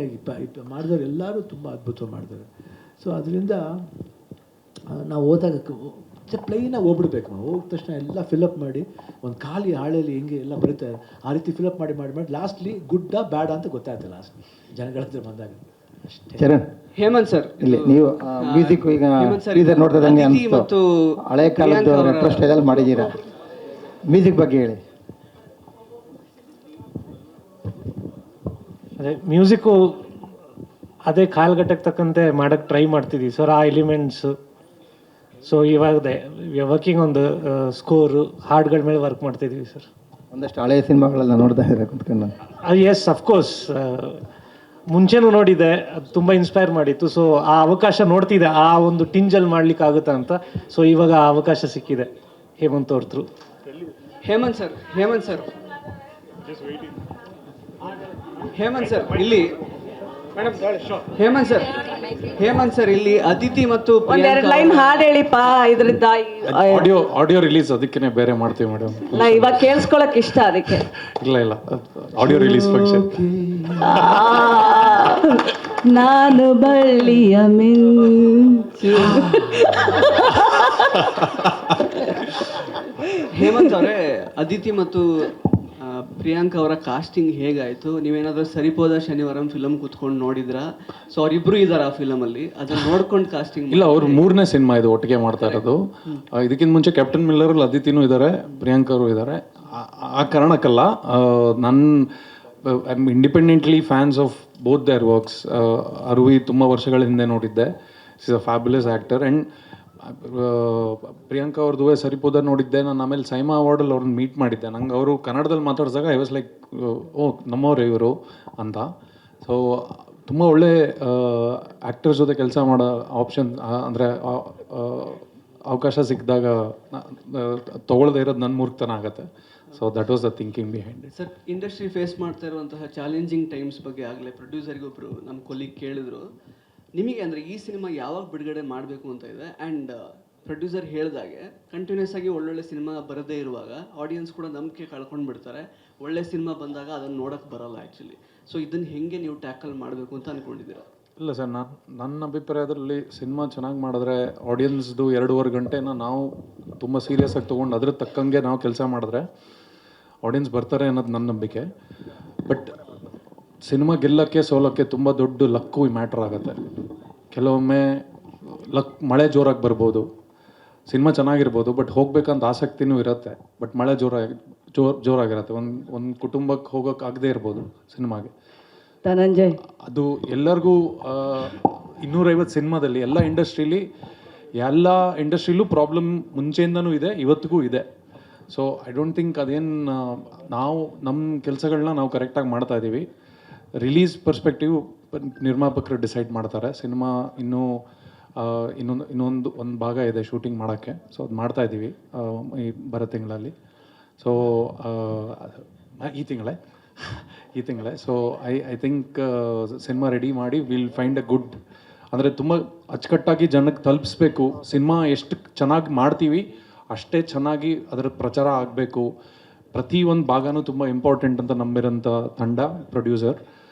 ಮಾಡಿದವ್ರು ಎಲ್ಲರೂ ತುಂಬ ಅದ್ಭುತವಾಗಿ ಮಾಡ್ತಾರೆ. ಸೊ ಅದರಿಂದ ನಾವು ಹೋದಾಗ ಪ್ಲೈನಾಗಿ ಹೋಗ್ಬಿಡ್ಬೇಕು. ನಾವು ಹೋಗಿದ ತಕ್ಷಣ ಎಲ್ಲ ಫಿಲಪ್ ಮಾಡಿ ಒಂದು ಖಾಲಿ ಹಾಳೆಯಲ್ಲಿ ಹೆಂಗೆ ಎಲ್ಲ ಬರೀತಾರೆ ಆ ರೀತಿ ಫಿಲಪ್ ಮಾಡಿ ಮಾಡಿ ಮಾಡಿ ಲಾಸ್ಟ್ಲಿ ಗುಡ್ಡ ಬ್ಯಾಡ ಅಂತ ಗೊತ್ತಾಯ್ತು ಲಾಸ್ಟ್ಲಿ ಜನಗಳ ಹತ್ರ ಬಂದಾಗ ಅಷ್ಟೇ. ಹೇಮಂತ್ ಸರ್, ಇಲ್ಲಿ ನೀವು ಮ್ಯೂಸಿಕ್ ಈಗ ನೋಡ್ತಾ ಮತ್ತು ಹಳೆ ಕಾಲದ ರೆಟ್ರೋ ಸ್ಟೈಲಲ್ಲಿ ಮಾಡಿದ್ದೀರಾ, ಮ್ಯೂಸಿಕ್ ಬಗ್ಗೆ ಹೇಳಿ. ಅದೇ ಮ್ಯೂಸಿಕ್ಕು ಅದೇ ಕಾಲಘಟ್ಟಕ್ಕೆ ತಕ್ಕಂತೆ ಮಾಡೋಕ್ಕೆ ಟ್ರೈ ಮಾಡ್ತಿದ್ದೀವಿ ಸರ್, ಆ ಎಲಿಮೆಂಟ್ಸು. ಸೊ ಇವಾಗ ವರ್ಕಿಂಗ್ ಒಂದು ಸ್ಕೋರು ಹಾಡುಗಳ ಮೇಲೆ ವರ್ಕ್ ಮಾಡ್ತಿದ್ದೀವಿ ಸರ್. ಒಂದಷ್ಟು ಹಳೆಯ ಸಿನಿಮಾಗಳೆಲ್ಲ ನೋಡ್ತಾ ಇದ್ದಾರೆ ಕುತ್ಕೊಂಡು. ಎಸ್, ಅಫ್ಕೋರ್ಸ್ ಮುಂಚೆನೂ ನೋಡಿದ್ದೆ, ಅದು ತುಂಬ ಇನ್ಸ್ಪೈರ್ ಮಾಡಿತ್ತು. ಸೊ ಆ ಅವಕಾಶ ನೋಡ್ತಿದ್ದೆ, ಆ ಒಂದು ಟಿಂಜಲ್ಲಿ ಮಾಡ್ಲಿಕ್ಕೆ ಆಗುತ್ತಾ ಅಂತ. ಸೊ ಇವಾಗ ಆ ಅವಕಾಶ ಸಿಕ್ಕಿದೆ ಹೇಮಂತ್ ಅವ್ರ ಥ್ರೂ. Hemanth sir, Hemanth sir, Hemanth sir ಇಲ್ಲಿ ಹೇಮಂತ್ ಸರ್ ಇಲ್ಲಿ ಅದಿತಿ ಮತ್ತು ಒಂದೆರಡು ಲೈನ್ ಹಾಡು ಹೇಳಿಪ್ಪ. ಇದರಿಂದ ಆಡಿಯೋ ರಿಲೀಸ್ ಅದಕ್ಕೆ ಬೇರೆ ಮಾಡ್ತೀವಿ ಮೇಡಮ್. ನಾ ಇವಾಗ ಕೇಳಿಸ್ಕೊಳಕ್ ಇಷ್ಟ ಅದಕ್ಕೆ. ಇಲ್ಲ ಆಡಿಯೋ ರಿಲೀಸ್ ಫಂಕ್ಷನ್. ನಾನು ಬಳ್ಳಿಯ ಮಿಂಚು. ಹೇಮಂತ್ ಅವರೇ, ಅದಿತಿ ಮತ್ತು ಪ್ರಿಯಾಂಕಾ ಅವರ ಕಾಸ್ಟಿಂಗ್ ಹೇಗಾಯಿತು? ನೀವೇನಾದರೂ ಸರಿಪೋದ ಶನಿವಾರ ಫಿಲಮ್ ಕೂತ್ಕೊಂಡು ನೋಡಿದ್ರಾ? ಸೊ ಅವರಿಬ್ರು ಇದ್ದಾರೆ ಆ ಫಿಲಮಲ್ಲಿ, ಅದನ್ನ ನೋಡ್ಕೊಂಡು ಕಾಸ್ಟಿಂಗ್? ಇಲ್ಲ, ಅವ್ರು 3ನೇ ಸಿನಿಮಾ ಇದು ಒಟ್ಟಿಗೆ ಮಾಡ್ತಾ ಇರೋದು. ಇದಕ್ಕಿಂತ ಮುಂಚೆ ಕ್ಯಾಪ್ಟನ್ ಮಿಲ್ಲರಲ್ಲಿ ಅದಿತಿನೂ ಇದ್ದಾರೆ, ಪ್ರಿಯಾಂಕಾ ಅವರು ಇದ್ದಾರೆ. ಆ ಕಾರಣಕ್ಕಲ್ಲ, I am independently fans of both their works. Aruvi ತುಂಬ ವರ್ಷಗಳ ಹಿಂದೆ ನೋಡಿದ್ದೆ, is a fabulous actor. And Priyanka ಅವ್ರದ್ದು ಸರಿಪೋದ ನೋಡಿದ್ದೆ ನಾನು. ಆಮೇಲೆ ಸೈಮಾ ಅವಾರ್ಡಲ್ಲಿ ಅವ್ರನ್ನ ಮೀಟ್ ಮಾಡಿದ್ದೆ. ನಂಗೆ ಅವರು ಕನ್ನಡದಲ್ಲಿ ಮಾತಾಡಿದಾಗ ಐ ವಾಸ್ ಲೈಕ್, ಓ ನಮ್ಮವ್ರೆ ಇವರು ಅಂತ. ಸೊ ತುಂಬ ಒಳ್ಳೆ ಆ್ಯಕ್ಟರ್ಸ್ ಜೊತೆ ಕೆಲಸ ಮಾಡೋ ಆಪ್ಷನ್ ಅಂದರೆ ಅವಕಾಶ ಸಿಕ್ಕಿದಾಗ ತೊಗೊಳ್ದೇ ಇರೋದು ನನ್ನ ಮೂರ್ಖತನ ಆಗುತ್ತೆ. So that was the thinking behind it. Sir, industry face ಮಾಡ್ತಾ ಇರುವಂತಹ ಚಾಲೆಂಜಿಂಗ್ ಟೈಮ್ಸ್ ಬಗ್ಗೆ ಆಗಲೇ ಪ್ರೊಡ್ಯೂಸರ್ಗೊಬ್ಬರು ನಮ್ಮ ಕೊಲೀಗ್ ಕೇಳಿದ್ರು. ನಿಮಗೆ ಅಂದರೆ ಈ ಸಿನಿಮಾ ಯಾವಾಗ ಬಿಡುಗಡೆ ಮಾಡಬೇಕು ಅಂತ ಇದೆ? ಆ್ಯಂಡ್ ಪ್ರೊಡ್ಯೂಸರ್ ಹೇಳಿದಾಗೆ ಕಂಟಿನ್ಯೂಸ್ ಆಗಿ ಒಳ್ಳೊಳ್ಳೆ ಸಿನಿಮಾ ಬರದೇ ಇರುವಾಗ ಆಡಿಯನ್ಸ್ ಕೂಡ ನಂಬಿಕೆ ಕಳ್ಕೊಂಡು ಬಿಡ್ತಾರೆ. ಒಳ್ಳೆ ಸಿನಿಮಾ ಬಂದಾಗ ಅದನ್ನು ನೋಡೋಕ್ಕೆ ಬರಲ್ಲ ಆ್ಯಕ್ಚುಲಿ. ಸೊ ಇದನ್ನು ಹೆಂಗೆ ನೀವು ಟ್ಯಾಕಲ್ ಮಾಡಬೇಕು ಅಂತ ಅಂದ್ಕೊಂಡಿದ್ದೀರಾ? ಇಲ್ಲ ಸರ್, ನನ್ನ ಅಭಿಪ್ರಾಯದಲ್ಲಿ ಸಿನಿಮಾ ಚೆನ್ನಾಗಿ ಮಾಡಿದ್ರೆ ಆಡಿಯನ್ಸ್ದು 2.5 ಗಂಟೆನ ನಾವು ತುಂಬ ಸೀರಿಯಸ್ ಆಗಿ ತೊಗೊಂಡು ಅದ್ರ ತಕ್ಕಂಗೆ ನಾವು ಕೆಲಸ ಮಾಡಿದ್ರೆ ಆಡಿಯನ್ಸ್ ಬರ್ತಾರೆ ಅನ್ನೋದು ನನ್ನ ನಂಬಿಕೆ. ಬಟ್ ಸಿನಿಮಾ ಗೆಲ್ಲಕ್ಕೆ ಸೋಲಕ್ಕೆ ತುಂಬ ದೊಡ್ಡ ಲಕ್ಕು ಮ್ಯಾಟ್ರ್ ಆಗುತ್ತೆ. ಕೆಲವೊಮ್ಮೆ ಮಳೆ ಜೋರಾಗಿ ಬರ್ಬೋದು, ಸಿನಿಮಾ ಚೆನ್ನಾಗಿರ್ಬೋದು, ಬಟ್ ಹೋಗ್ಬೇಕಂತ ಆಸಕ್ತಿನೂ ಇರುತ್ತೆ, ಬಟ್ ಮಳೆ ಜೋರಾಗಿರುತ್ತೆ. ಒಂದು ಕುಟುಂಬಕ್ಕೆ ಹೋಗೋಕೆ ಆಗದೆ ಇರ್ಬೋದು ಸಿನಿಮಾಗೆ. ಧನಂಜಯ್, ಅದು ಎಲ್ಲರಿಗೂ 250 ಸಿನಿಮಾದಲ್ಲಿ ಎಲ್ಲ ಇಂಡಸ್ಟ್ರಿಲೂ ಪ್ರಾಬ್ಲಮ್ ಮುಂಚೆಯಿಂದನೂ ಇದೆ, ಇವತ್ತಿಗೂ ಇದೆ. ಸೊ ಐ ಡೋಂಟ್ ಥಿಂಕ್ ಅದೇನು ನಾವು ನಮ್ಮ ಕೆಲಸಗಳನ್ನ ನಾವು ಕರೆಕ್ಟಾಗಿ ಮಾಡ್ತಾ ಇದ್ದೀವಿ. ರಿಲೀಸ್ ಪರ್ಸ್ಪೆಕ್ಟಿವ್ ನಿರ್ಮಾಪಕರು ಡಿಸೈಡ್ ಮಾಡ್ತಾರೆ. ಸಿನಿಮಾ ಇನ್ನೊಂದು ಭಾಗ ಇದೆ ಶೂಟಿಂಗ್ ಮಾಡೋಕ್ಕೆ, ಸೊ ಅದು ಮಾಡ್ತಾ ಇದ್ದೀವಿ ಈ ಬರೋ ತಿಂಗಳಲ್ಲಿ. ಸೊ ಈ ತಿಂಗಳೇ so I think cinema ready ಮಾಡಿ ವಿಲ್ ಫೈಂಡ್ ಎ ಗುಡ್, ಅಂದರೆ ತುಂಬ ಅಚ್ಚುಕಟ್ಟಾಗಿ ಜನಕ್ಕೆ ತಲುಪಿಸ್ಬೇಕು. ಸಿನಿಮಾ ಎಷ್ಟು ಚೆನ್ನಾಗಿ ಮಾಡ್ತೀವಿ ಅಷ್ಟೇ ಚೆನ್ನಾಗಿ ಅದರ ಪ್ರಚಾರ ಆಗಬೇಕು. ಪ್ರತಿ ಒಂದು ಭಾಗನೂ ತುಂಬ ಇಂಪಾರ್ಟೆಂಟ್ ಅಂತ ನಂಬಿರೋಂಥ ತಂಡ ಪ್ರೊಡ್ಯೂಸರ್.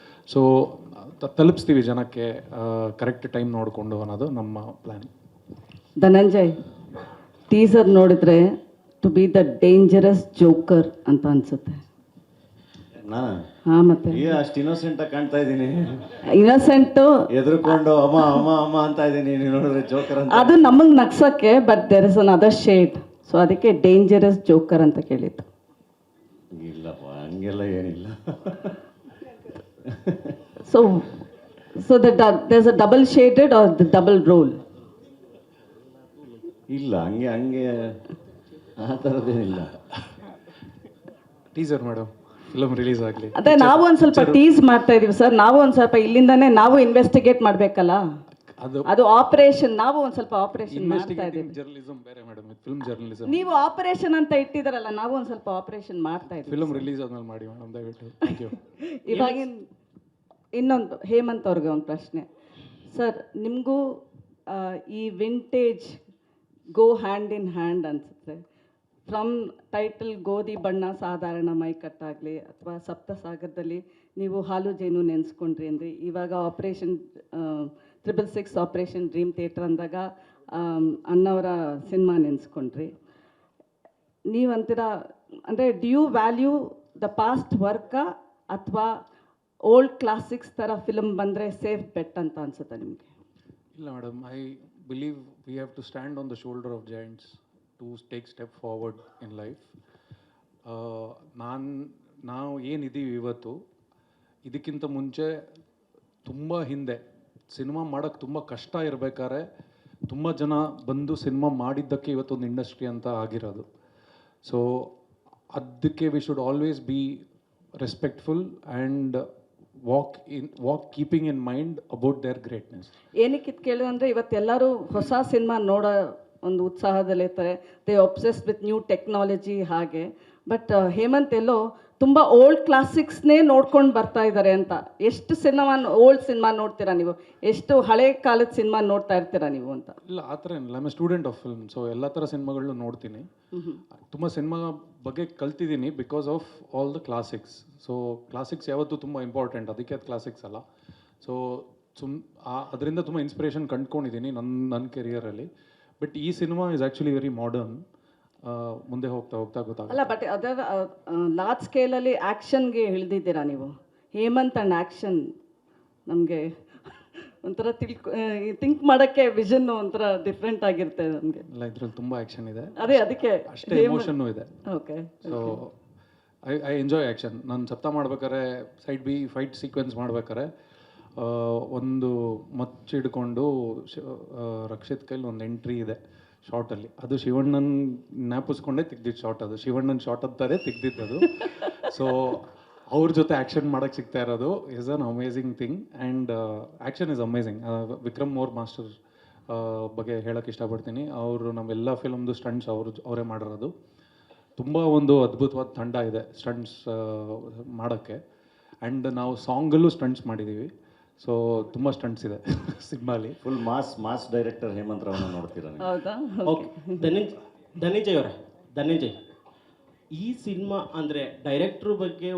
ಸೊ ತಲುಪಿಸ್ತೀವಿ ಜನಕ್ಕೆ ಕರೆಕ್ಟ್ ಟೈಮ್ ನೋಡಿಕೊಂಡು ಅನ್ನೋದು ನಮ್ಮ ಪ್ಲ್ಯಾನ್. ಧನಂಜಯ್, ಟೀಸರ್ ನೋಡಿದ್ರೆ to be the dangerous joker ಅಂತ ಅನ್ಸುತ್ತೆ. ಹಾಂ, ಮತ್ತೆ ಅಷ್ಟು ಇನ್ನೋಸೆಂಟ್ ಆಗಿ ಕಾಣ್ತಾ ಇದ್ದೀನಿ. ಇನ್ನೋಸೆಂಟು ಎದುರುಕೊಂಡು ಅಮ್ಮ ಅಮ್ಮ ಅಮ್ಮ ಅಂತ ಇದ್ದೀನಿ, ನೀವು ನೋಡಿದ್ರೆ ಜೋಕರ್ ಅಂತ. ಅದು ನಮಗೆ ನಗ್ಸೋಕ್ಕೆ, but there is an other shade. So ಅದಕ್ಕೆ ಡೇಂಜರಸ್ ಜೋಕರ್ ಅಂತ ಕೇಳಿದ್ದು. ಇಲ್ಲಪ್ಪ, ಹಂಗೆಲ್ಲ ಏನಿಲ್ಲ. So there's a double shaded or the double role? ಇಲ್ಲ, ಹಂಗೆ ಆ ಥರದ್ದೇನಿಲ್ಲ. ಟೀಸರ್ ಮೇಡಮ್, ಫಿಲಮ್ ರಿಲೀಸ್ ಆಗಲಿ. ಅದೇ ನಾವು ಒಂದು ಸ್ವಲ್ಪ ಟೀಸ್ ಮಾಡ್ತಾ ಇದೀವಿ ಸರ್. ನಾವು ಒಂದು ಸ್ವಲ್ಪ ಇಲ್ಲಿಂದಾನೇ ನಾವು ಇನ್ವೆಸ್ಟಿಗೇಟ್ ಮಾಡಬೇಕಲ್ಲ. ಅದು ಆಪರೇಷನ್, ನಾವು ಒಂದು ಸ್ವಲ್ಪ ಆಪರೇಷನ್ ಮಾಡ್ತಾ ಇದೀವಿ. ಜರ್ನಲಿಸಂ ಬೇರೆ ಮೇಡಮ್, ಫಿಲ್ಮ್ ಜರ್ನಲಿಸಂ. ನೀವು ಆಪರೇಷನ್ ಅಂತ ಇಟ್ಟಿದಾರಲ್ಲ, ನಾವು ಒಂದು ಸ್ವಲ್ಪ ಆಪರೇಷನ್ ಮಾಡ್ತಾ ಇದೀವಿ. ಫಿಲ್ಮ್ ರಿಲೀಸ್ ಆದ್ಮೇಲೆ ಮಾಡಿ ಮೇಡಮ್, ದಯವಿಟ್ಟು. Thank you. ಇವಾಗಿನ ಇನ್ನೊಂದು ಹೇಮಂತ್ ಅವ್ರಿಗೆ ಒಂದು ಪ್ರಶ್ನೆ ಸರ್. ನಿಮಗೂ ಈ vintage go hand in hand ಅನ್ಸುತ್ತೆ. ಫ್ರಮ್ ಟೈಟಲ್ ಗೋಧಿ ಬಣ್ಣ ಸಾಧಾರಣ ಮೈಕಟ್ಟಾಗಲಿ, ಅಥವಾ ಸಪ್ತಸಾಗರದಲ್ಲಿ ನೀವು ಹಾಲು ಜೇನು ನೆನೆಸ್ಕೊಂಡ್ರಿ ಅಂದರೆ, ಇವಾಗ ಆಪ್ರೇಷನ್ 666 ಆಪ್ರೇಷನ್ ಡ್ರೀಮ್ ಥಿಯೇಟರ್ ಅಂದಾಗ ಅಣ್ಣವರ ಸಿನಿಮಾ ನೆನೆಸ್ಕೊಂಡ್ರಿ. ನೀವಂತೀರ ಅಂದರೆ do you value the past ವರ್ಕಾ ಅಥವಾ ಓಲ್ಡ್ ಕ್ಲಾಸಿಕ್ಸ್ ಥರ ಫಿಲ್ಮ್ ಬಂದರೆ ಸೇಫ್ ಬೆಟ್ ಅಂತ ಅನ್ಸುತ್ತೆ ನಿಮಗೆ? ಇಲ್ಲ madam, I believe we have to stand on the shoulder of giants to take step forward in life. ನಾವು ಏನಿದ್ದೀವಿ ಇವತ್ತು, ಇದಕ್ಕಿಂತ ಮುಂಚೆ ತುಂಬ ಹಿಂದೆ ಸಿನಿಮಾ ಮಾಡೋಕ್ಕೆ ತುಂಬ ಕಷ್ಟ ಇರಬೇಕಾದ್ರೆ ತುಂಬ ಜನ ಬಂದು ಸಿನಿಮಾ ಮಾಡಿದ್ದಕ್ಕೆ ಇವತ್ತೊಂದು ಇಂಡಸ್ಟ್ರಿ ಅಂತ ಆಗಿರೋದು. ಸೊ ಅದಕ್ಕೆ we should always B respectful and walk keeping in mind about there greatness. ಏನಕ್ಕೆ ಇದು ಕೇಳಿದ್ರೆ ಅಂದರೆ, ಇವತ್ತೆಲ್ಲರೂ ಹೊಸ ಸಿನಿಮಾ ನೋಡೋ ಒಂದು ಉತ್ಸಾಹದಲ್ಲಿರ್ತಾರೆ. ದೇ ಒಬ್ಸೆಸ್ ವಿತ್ ನ್ಯೂ ಟೆಕ್ನಾಲಜಿ ಹಾಗೆ. ಬಟ್ ಹೇಮಂತ್ ಎಲ್ಲೋ ತುಂಬ ಓಲ್ಡ್ ಕ್ಲಾಸಿಕ್ಸ್ನೇ ನೋಡ್ಕೊಂಡು ಬರ್ತಾ ಇದ್ದಾರೆ ಅಂತ. ಎಷ್ಟು ಓಲ್ಡ್ ಸಿನಿಮಾ ನೋಡ್ತೀರಾ ನೀವು? ಎಷ್ಟು ಹಳೆ ಕಾಲದ ಸಿನಿಮಾ ನೋಡ್ತಾ ಇರ್ತೀರಾ ನೀವು ಅಂತ? ಇಲ್ಲ, ಆ ಥರ ಏನಿಲ್ಲ. I student of film, so ಎಲ್ಲ ಥರ ಸಿನಿಮಾಗಳನ್ನೂ ನೋಡ್ತೀನಿ. ತುಂಬ ಸಿನಿಮಾ ಬಗ್ಗೆ ಕಲ್ತಿದ್ದೀನಿ because of all the classics. So classics ಯಾವತ್ತೂ ತುಂಬ ಇಂಪಾರ್ಟೆಂಟ್, ಅದಕ್ಕೆ ಅದು ಕ್ಲಾಸಿಕ್ಸ್ ಅಲ್ಲ. ಸೊ ಅದರಿಂದ ತುಂಬ ಇನ್ಸ್ಪಿರೇಷನ್ ಕಂಡ್ಕೊಂಡಿದ್ದೀನಿ ನನ್ನ ಕೆರಿಯರಲ್ಲಿ. ಬಟ್ ಈ cinema is actually very modern. ಮುಂದೆ ಹೋಗ್ತಾ ಗೊತ್ತಾಗಲ್ಲ. ಅಲ್ಲ, ಬಟ್ ಅದರ ಲಾರ್ಜ್ ಸ್ಕೇಲಲ್ಲಿ ಆ್ಯಕ್ಷನ್ಗೆ ಇಳಿದಿದ್ದೀರಾ ನೀವು. ಹೇಮಂತ್ ಆ್ಯಂಡ್ ಆ್ಯಕ್ಷನ್ ನಮಗೆ ಒಂಥರ ಥಿಂಕ್ ಮಾಡೋಕ್ಕೆ ವಿಷನ್ ಒಂಥರ ಡಿಫ್ರೆಂಟ್ ಆಗಿರುತ್ತೆ ನಮಗೆ. ಇಲ್ಲ, ಇದ್ರಲ್ಲಿ ತುಂಬ ಆ್ಯಕ್ಷನ್ ಇದೆ. ಅದಕ್ಕೆ ಅಷ್ಟೇ ಎಮೋಷನ್ನು ಇದೆ. Okay. So I enjoy action. ನಾನು ಸಪ್ತ ಮಾಡ್ಬೇಕಾದ್ರೆ ಸೈಡ್ ಬಿ ಫೈಟ್ ಸೀಕ್ವೆನ್ಸ್ ಮಾಡ್ಬೇಕಾದ್ರೆ ಒಂದು ಮಚ್ಚಿಡ್ಕೊಂಡು ರಕ್ಷಿತ್ ಕೈಲಿ ಒಂದು ಎಂಟ್ರಿ ಇದೆ ಶಾರ್ಟಲ್ಲಿ. ಅದು ಶಿವಣ್ಣನ ಜ್ಞಾಪಿಸ್ಕೊಂಡೇ ತೆಗ್ದಿದ್ದು ಶಾರ್ಟ್. ಅದು ಶಿವಣ್ಣನ ಶಾರ್ಟ್ ಅಂತಾರೆ ತೆಗ್ದಿದ್ದದು. ಸೊ ಅವ್ರ ಜೊತೆ ಆ್ಯಕ್ಷನ್ ಮಾಡೋಕ್ಕೆ ಸಿಗ್ತಾ ಇರೋದು is an amazing thing. And action is amazing. Vikram more master ಬಗ್ಗೆ ಹೇಳೋಕ್ಕೆ ಇಷ್ಟಪಡ್ತೀನಿ. ಅವರು ನಮ್ಮೆಲ್ಲ ಫಿಲಮ್ದು ಸ್ಟಂಟ್ಸ್ ಅವರೇ ಮಾಡಿರೋದು. ತುಂಬ ಒಂದು ಅದ್ಭುತವಾದ ತಂಡ ಇದೆ ಸ್ಟಂಟ್ಸ್ ಮಾಡೋಕ್ಕೆ. ಆ್ಯಂಡ್ ನಾವು ಸಾಂಗಲ್ಲೂ ಸ್ಟಂಟ್ಸ್ ಮಾಡಿದ್ದೀವಿ. ಸೊ ತುಂಬ ಸ್ಟಂಟ್ಸ್ ಇದೆ ಸಿನಿಮಾಲಿ. ಫುಲ್ ಮಾಸ್ ಡೈರೆಕ್ಟರ್ ಹೇಮಂತ್ ರಾವ್ನ ನೋಡ್ತೀರಾ? ಹೌದಾ? ಓಕೆ. ಧನಂಜಯ್ ಈ ಸಿನಿಮಾ ಅಂದರೆ ಡೈರೆಕ್ಟ್ರ್ ಬಗ್ಗೆ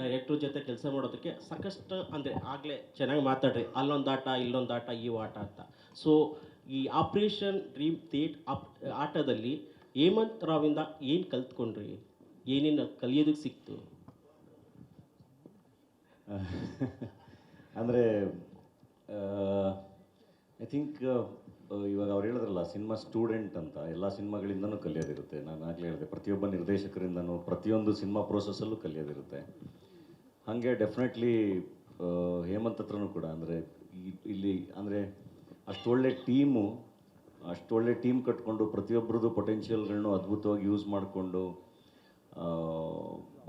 ಡೈರೆಕ್ಟ್ರ್ ಜೊತೆ ಕೆಲಸ ಮಾಡೋದಕ್ಕೆ ಸಾಕಷ್ಟು ಅಂದರೆ ಆಗಲೇ ಚೆನ್ನಾಗಿ ಮಾತಾಡ್ರಿ, ಅಲ್ಲೊಂದು ಆಟ ಇಲ್ಲೊಂದು ಆಟ ಈ ಆಟ ಅಂತ. ಸೊ ಈ ಆಪ್ರೇಷನ್ ಡ್ರೀಮ್ ಆಟದಲ್ಲಿ ಹೇಮಂತ್ ರಾವಿಂದ ಏನು ಕಲ್ತ್ಕೊಂಡ್ರಿ? ಏನೇನು ಕಲಿಯೋದಕ್ಕೆ ಸಿಕ್ತು? ಅಂದರೆ ಐ ಥಿಂಕ್ ಇವಾಗ ಅವ್ರು ಹೇಳಿದ್ರಲ್ಲ ಸಿನಿಮಾ ಸ್ಟೂಡೆಂಟ್ ಅಂತ, ಎಲ್ಲ ಸಿನಿಮಾಗಳಿಂದನೂ ಕಲಿಯೋದಿರುತ್ತೆ. ನಾನು ಆಗಲೇ ಹೇಳಿದೆ, ಪ್ರತಿಯೊಬ್ಬ ನಿರ್ದೇಶಕರಿಂದನೂ ಪ್ರತಿಯೊಂದು ಸಿನಿಮಾ ಪ್ರೋಸೆಸ್ಸಲ್ಲೂ ಕಲಿಯೋದಿರುತ್ತೆ. ಹಾಗೆ ಡೆಫಿನೆಟ್ಲಿ ಹೇಮಂತ್ ಹತ್ರನೂ ಕೂಡ ಅಂದರೆ ಇಲ್ಲಿ ಅಂದರೆ ಅಷ್ಟೊಳ್ಳೆ ಟೀಮ್ ಕಟ್ಕೊಂಡು ಪ್ರತಿಯೊಬ್ಬರದ್ದು ಪೊಟೆನ್ಷಿಯಲ್ಗಳನ್ನೂ ಅದ್ಭುತವಾಗಿ ಯೂಸ್ ಮಾಡಿಕೊಂಡು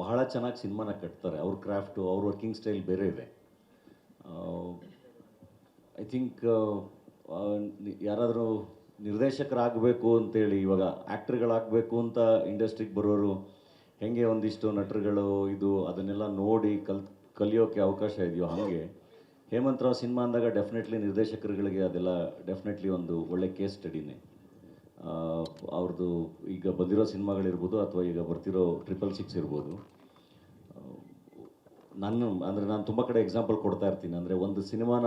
ಬಹಳ ಚೆನ್ನಾಗಿ ಸಿನಿಮಾನ ಕಟ್ತಾರೆ. ಅವ್ರ ಕ್ರಾಫ್ಟು, ಅವ್ರ ವರ್ಕಿಂಗ್ ಸ್ಟೈಲ್ ಬೇರೆ ಇದೆ. ಐ ಥಿಂಕ್ ಯಾರಾದರೂ ನಿರ್ದೇಶಕರಾಗಬೇಕು ಅಂತೇಳಿ, ಇವಾಗ ಆ್ಯಕ್ಟ್ರ್ಗಳಾಗಬೇಕು ಅಂತ ಇಂಡಸ್ಟ್ರಿಗೆ ಬರೋರು ಹೆಂಗೆ ಒಂದಿಷ್ಟು ನಟರುಗಳು ಅದನ್ನೆಲ್ಲ ನೋಡಿ ಕಲಿಯೋಕ್ಕೆ ಅವಕಾಶ ಇದೆಯೋ, ಹಾಗೆ ಹೇಮಂತ್ ರಾವ್ ಸಿನಿಮಾ ಅಂದಾಗ ಡೆಫಿನೆಟ್ಲಿ ನಿರ್ದೇಶಕರುಗಳಿಗೆ ಅದೆಲ್ಲ ಡೆಫಿನೆಟ್ಲಿ ಒಂದು ಒಳ್ಳೆ ಕೇಸ್ ಸ್ಟಡಿನೇ. ಅವ್ರದ್ದು ಈಗ ಬಂದಿರೋ ಸಿನಿಮಾಗಳಿರ್ಬೋದು ಅಥವಾ ಈಗ ಬರ್ತಿರೋ 666 ಇರ್ಬೋದು. ನಾನು ತುಂಬ ಕಡೆ ಎಕ್ಸಾಂಪಲ್ ಕೊಡ್ತಾ ಇರ್ತೀನಿ. ಅಂದರೆ ಒಂದು ಸಿನಿಮಾನ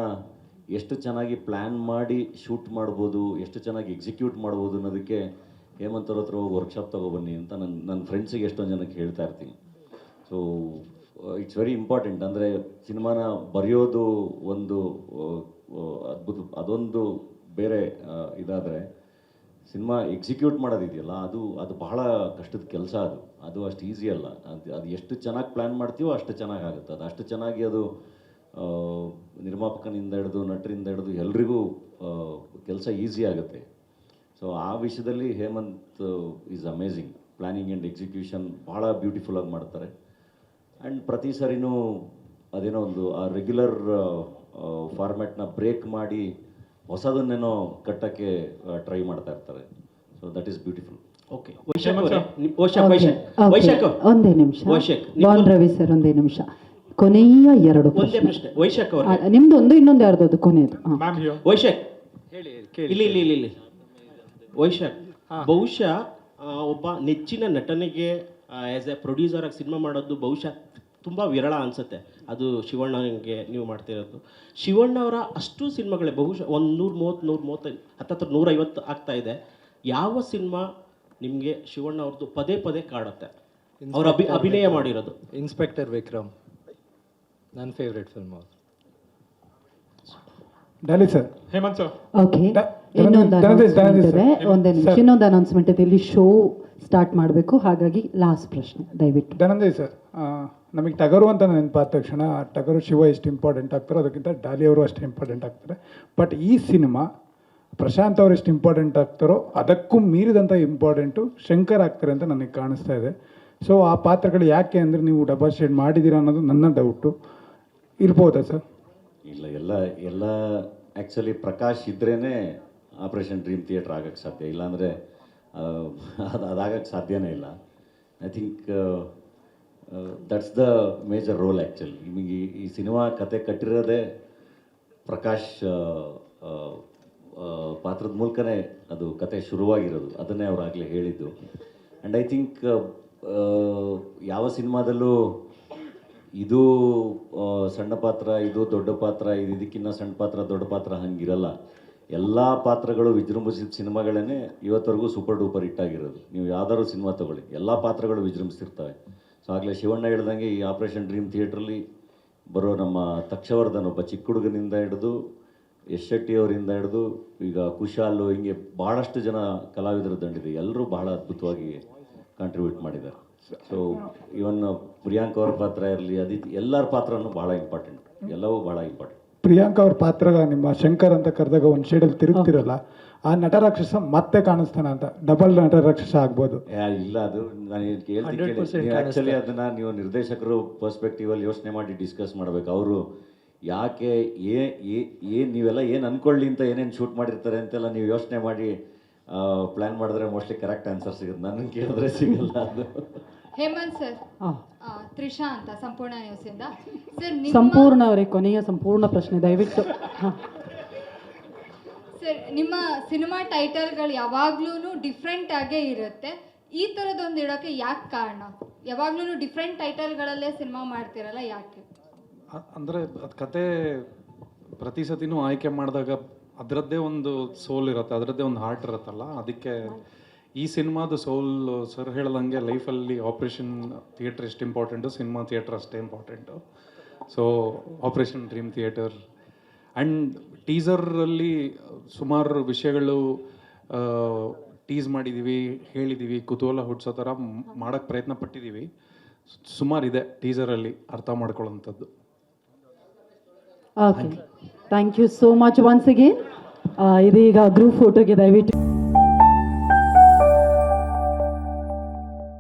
ಎಷ್ಟು ಚೆನ್ನಾಗಿ ಪ್ಲ್ಯಾನ್ ಮಾಡಿ ಶೂಟ್ ಮಾಡ್ಬೋದು, ಎಷ್ಟು ಚೆನ್ನಾಗಿ ಎಕ್ಸಿಕ್ಯೂಟ್ ಮಾಡ್ಬೋದು ಅನ್ನೋದಕ್ಕೆ ಹೇಮಂತ್ ಅವ್ರ ಹತ್ರ ಹೋಗಿ ವರ್ಕ್ಶಾಪ್ ತೊಗೊಬನ್ನಿ ಅಂತ ನನ್ನ ಫ್ರೆಂಡ್ಸಿಗೆ ಎಷ್ಟೊಂದು ಜನಕ್ಕೆ ಹೇಳ್ತಾ ಇರ್ತೀನಿ. So it's very important. ಅಂದರೆ ಸಿನಿಮಾನ ಬರೆಯೋದು ಒಂದು ಅದ್ಭುತ, ಅದೊಂದು ಬೇರೆ ಇದಾದರೆ ಸಿನಿಮಾ ಎಕ್ಸಿಕ್ಯೂಟ್ ಮಾಡೋದಿದೆಯಲ್ಲ, ಅದು ಬಹಳ ಕಷ್ಟದ ಕೆಲಸ. ಅದು ಅಷ್ಟು ಈಸಿ ಅಲ್ಲ. ಅದು ಎಷ್ಟು ಚೆನ್ನಾಗಿ ಪ್ಲ್ಯಾನ್ ಮಾಡ್ತೀವೋ ಅಷ್ಟು ಚೆನ್ನಾಗಿ ಆಗುತ್ತೆ. ಅದು ಅಷ್ಟು ಚೆನ್ನಾಗಿ ಅದು ನಿರ್ಮಾಪಕನಿಂದ ಹಿಡಿದು ನಟರಿಂದ ಹಿಡಿದು ಎಲ್ರಿಗೂ ಕೆಲಸ ಈಸಿ ಆಗುತ್ತೆ. ಸೊ ಆ ವಿಷಯದಲ್ಲಿ Hemanth is amazing. Planning and execution ಭಾಳ ಬ್ಯೂಟಿಫುಲ್ಲಾಗಿ ಮಾಡ್ತಾರೆ. ಆ್ಯಂಡ್ ಪ್ರತಿ ಸರಿನೂ ಅದೇನೋ ಒಂದು ಆ ರೆಗ್ಯುಲರ್ ಫಾರ್ಮ್ಯಾಟ್ನ ಬ್ರೇಕ್ ಮಾಡಿ ಹೊಸದನ್ನೇನೋ ಕಟ್ಟಕ್ಕೆ ಟ್ರೈ ಮಾಡ್ತಾ ಇರ್ತಾರೆ. So that is beautiful. Okay, ಒಂದೇ ನಿಮಿಷ. ಬಾನ್ ರವಿ ಸರ್, ಒಂದೇ ನಿಮಿಷ. ಕೊನೆಯ 2 ಒಂದೇ ಪ್ರಶ್ನೆ. ವೈಶಾಖ್ ಅವರೇ, ನಿಮ್ದು ಒಂದು, ಇನ್ನೊಂದು ಯಾರ್ದು ಕೊನೆಯದು? ವೈಶಾಖ್ ಇಲ್ಲಿ ವೈಶಾಖ್, ಬಹುಶಃ ಒಬ್ಬ ನೆಚ್ಚಿನ ನಟನಿಗೆ ಆ್ಯಸ್ ಎ ಪ್ರೊಡ್ಯೂಸರ್ ಆಗಿ ಸಿನಿಮಾ ಮಾಡೋದು ಬಹುಶಃ ತುಂಬ ವಿರಳ ಅನಿಸುತ್ತೆ. ಅದು ಶಿವಣ್ಣನಿಗೆ ನೀವು ಮಾಡ್ತಿರೋದು. ಶಿವಣ್ಣ ಅವರ ಅಷ್ಟು ಸಿನಿಮಾಗಳೇ ಬಹುಶಃ 130, 135, ಹತ್ತತ್ರ 150 ಆಗ್ತಾ ಇದೆ. ಯಾವ ಸಿನಿಮಾ ನಿಮಗೆ ಶಿವಣ್ಣ ಅವ್ರದ್ದು ಪದೇ ಪದೇ ಕಾಡುತ್ತೆ, ಅವ್ರ ಅಭಿನಯ ಮಾಡಿರೋದು? ಇನ್ಸ್ಪೆಕ್ಟರ್ ವಿಕ್ರಮ್ ನನ್ನ ಫೇವ್ರೆಟ್ ಫಿಲ್ಮ್. ಅವ್ರು Dolly sir. Hemanth sir. Okay, ಇನ್ನೊಂದು ಅನೌನ್ಸ್ಮೆಂಟ್ ಇದೆ. ಒಂದೇ ನಿಮಿಷ, ಇನ್ನೊಂದು ಅನೌನ್ಸ್ಮೆಂಟ್ ಇದೆ. ಇಲ್ಲಿ ಶೋ ಸ್ಟಾರ್ಟ್ ಮಾಡಬೇಕು, ಹಾಗಾಗಿ ಲಾಸ್ಟ್ ಪ್ರಶ್ನೆ ದಯವಿಟ್ಟು. ಧನಂಜಯ್ ಸರ್, ನಮಗೆ ಟಗರು ಅಂತ ನೆನಪಾದ ತಕ್ಷಣ ಟಗರು ಶಿವ ಎಷ್ಟು ಇಂಪಾರ್ಟೆಂಟ್ ಆಗ್ತಾರೋ ಅದಕ್ಕಿಂತ ಡಾಲಿ ಅವರು ಅಷ್ಟು ಇಂಪಾರ್ಟೆಂಟ್ ಆಗ್ತಾರೆ. ಬಟ್ ಈ ಸಿನಿಮಾ ಪ್ರಶಾಂತ್ ಅವರು ಎಷ್ಟು ಇಂಪಾರ್ಟೆಂಟ್ ಆಗ್ತಾರೋ ಅದಕ್ಕೂ ಮೀರಿದಂಥ ಇಂಪಾರ್ಟೆಂಟು ಶಂಕರ್ ಆಗ್ತಾರೆ ಅಂತ ನನಗೆ ಕಾಣಿಸ್ತಾ ಇದೆ. ಸೊ ಆ ಪಾತ್ರಗಳು ಯಾಕೆ ಅಂದರೆ ನೀವು ಡಬಲ್ ಶೇಡ್ ಮಾಡಿದ್ದೀರಾ ಅನ್ನೋದು ನನ್ನ ಡೌಟು. ಇರ್ಬೋದಾ ಸರ್? ಇಲ್ಲ, ಎಲ್ಲ ಆ್ಯಕ್ಚುಲಿ ಪ್ರಕಾಶ್ ಇದ್ರೇ ಆಪರೇಷನ್ ಡ್ರೀಮ್ ಥಿಯೇಟ್ರ್ ಆಗೋಕ್ಕೆ ಸಾಧ್ಯ. ಇಲ್ಲಾಂದರೆ ಅದಾಗಕ್ಕೆ ಸಾಧ್ಯನೇ ಇಲ್ಲ. I think that's the major role actually. ನಿಮಗೆ ಈ ಸಿನಿಮಾ ಕತೆ ಕಟ್ಟಿರೋದೇ ಪ್ರಕಾಶ್ ಪಾತ್ರದ ಮೂಲಕನೇ ಅದು ಕತೆ ಶುರುವಾಗಿರೋದು. ಅದನ್ನೇ ಅವ್ರು ಆಗಲೇ ಹೇಳಿದ್ದು. ಆ್ಯಂಡ್ ಐ ಥಿಂಕ್ ಯಾವ ಸಿನಿಮಾದಲ್ಲೂ ಇದು ಸಣ್ಣ ಪಾತ್ರ, ಇದು ದೊಡ್ಡ ಪಾತ್ರ, ಇದಕ್ಕಿಂತ ಸಣ್ಣ ಪಾತ್ರ ದೊಡ್ಡ ಪಾತ್ರ ಹಂಗಿರಲ್ಲ. ಎಲ್ಲ ಪಾತ್ರಗಳು ವಿಜೃಂಭಿಸಿದ ಸಿನಿಮಾಗಳೇ ಇವತ್ತರೆಗೂ ಸೂಪರ್ ಡೂಪರ್ ಹಿಟ್ಟಾಗಿರೋದು. ನೀವು ಯಾವ್ದಾದ್ರು ಸಿನಿಮಾ ತೊಗೊಳ್ಳಿ, ಎಲ್ಲ ಪಾತ್ರಗಳು ವಿಜೃಂಭಿಸಿರ್ತವೆ. ಸೊ ಆಗಲೇ ಶಿವಣ್ಣ ಹೇಳ್ದಂಗೆ ಈ ಆಪರೇಷನ್ ಡ್ರೀಮ್ ಥಿಯೇಟ್ರಲ್ಲಿ ಬರೋ ನಮ್ಮ ತಕ್ಷವರ್ಧನ್, ಒಬ್ಬ ಚಿಕ್ಕ ಹುಡುಗನಿಂದ ಹಿಡಿದು ಯಶ್ ಶೆಟ್ಟಿ ಅವರಿಂದ ಹಿಡಿದು ಈಗ ಕುಶಾಲು, ಹಿಂಗೆ ಭಾಳಷ್ಟು ಜನ ಕಲಾವಿದರ ದಂಡಿದೆ. ಎಲ್ಲರೂ ಬಹಳ ಅದ್ಭುತವಾಗಿ ಕಾಂಟ್ರಿಬ್ಯೂಟ್ ಮಾಡಿದ್ದಾರೆ. ಸೊ ಇವನ್ ಪ್ರಿಯಾಂಕ್ ಅವ್ರ ಪಾತ್ರ ಇರಲಿ, ಎಲ್ಲರ ಪಾತ್ರನೂ ಭಾಳ ಇಂಪಾರ್ಟೆಂಟ್, ಎಲ್ಲವೂ ಭಾಳ ಇಂಪಾರ್ಟೆಂಟ್. ಪ್ರಿಯಾಂಕಾ ಅವ್ರ ಪಾತ್ರ ನಿಮ್ಮ ಶಂಕರ್ ಅಂತ ಕರೆದಾಗ ಒಂದು ಶೇಡಲ್ಲಿ ತಿರುಗ್ತಿರಲ್ಲ, ಆ ನಟರಾಕ್ಷಸ ಮತ್ತೆ ಕಾಣಿಸ್ತಾನ ಅಂತ, ಡಬಲ್ ನಟರಾಕ್ಷಸ ಆಗ್ಬೋದು. ಇಲ್ಲ, ಅದು ನಾನು ಹೇಳ್ತೀನಿ. ಆ್ಯಕ್ಚುಲಿ ಅದನ್ನು ನೀವು ನಿರ್ದೇಶಕರು ಪರ್ಸ್ಪೆಕ್ಟಿವಲ್ಲಿ ಯೋಚನೆ ಮಾಡಿ ಡಿಸ್ಕಸ್ ಮಾಡಬೇಕು. ಅವರು ಯಾಕೆ ನೀವೆಲ್ಲ ಏನು ಅಂದ್ಕೊಳ್ಳಿ ಅಂತ ಏನೇನು ಶೂಟ್ ಮಾಡಿರ್ತಾರೆ ಅಂತೆಲ್ಲ ನೀವು ಯೋಚನೆ ಮಾಡಿ ಪ್ಲ್ಯಾನ್ ಮಾಡಿದ್ರೆ ಮೋಸ್ಟ್ಲಿ ಕರೆಕ್ಟ್ ಆನ್ಸರ್ ಸಿಗುತ್ತೆ. ನನಗೆ ಕೇಳಿದ್ರೆ ಸಿಗಲ್ಲ ಅದು. ಹೇಮಂತ್ ಸರ್, ತ್ರಿಷಾ ಅಂತ ಸಂಪೂರ್ಣ ನ್ಯೂಸಿಂದ ಸರ್. ಸಂಪೂರ್ಣ ಅವರೇ ಕೊನೆಯ ಸಂಪೂರ್ಣ ಪ್ರಶ್ನೆ ದಯವಿಟ್ಟು. ಸರ್, ನಿಮ್ಮ ಸಿನಿಮಾ ಟೈಟಲ್ಗಳು ಯಾವಾಗ್ಲೂ ಡಿಫ್ರೆಂಟ್ ಆಗೇ ಇರುತ್ತೆ. ಈ ಥರದೊಂದು ಇಡೋಕ್ಕೆ ಯಾಕೆ ಕಾರಣ? ಯಾವಾಗ್ಲೂ ಡಿಫ್ರೆಂಟ್ ಟೈಟಲ್ಗಳಲ್ಲೇ ಸಿನಿಮಾ ಮಾಡ್ತಿರಲ್ಲ, ಯಾಕೆ? ಅಂದರೆ ಅದು ಕತೆ ಪ್ರತಿ ಸತಿನೂ ಆಯ್ಕೆ ಮಾಡಿದಾಗ ಅದರದ್ದೇ ಒಂದು ಸೋಲ್ ಇರುತ್ತೆ, ಅದರದ್ದೇ ಒಂದು ಹಾರ್ಟ್ ಇರುತ್ತಲ್ಲ. ಅದಕ್ಕೆ ಈ ಸಿನಿಮಾದ ಸೋಲ್ ಸರ್ ಹೇಳ್ದಂಗೆ ಲೈಫಲ್ಲಿ ಆಪ್ರೇಷನ್ ಥಿಯೇಟ್ರ್ ಎಷ್ಟು ಇಂಪಾರ್ಟೆಂಟು, ಸಿನಿಮಾ ಥಿಯೇಟ್ರ್ ಅಷ್ಟೇ important. So operation dream theatre and ಟೀಸರಲ್ಲಿ ಸುಮಾರು ವಿಷಯಗಳು ಟೀಸ್ ಮಾಡಿದ್ದೀವಿ, ಹೇಳಿದ್ದೀವಿ, ಕುತೂಹಲ ಹುಟ್ಟಿಸೋ ಥರ ಮಾಡೋಕ್ಕೆ ಪ್ರಯತ್ನ ಪಟ್ಟಿದ್ದೀವಿ. ಸುಮಾರಿದೆ ಟೀಸರಲ್ಲಿ ಅರ್ಥ ಮಾಡ್ಕೊಳ್ಳೋಂಥದ್ದು. Okay, thank you so much once again. ಇದೀಗ ಗ್ರೂಪ್ ಫೋಟೋಗೆ ದಯವಿಟ್ಟು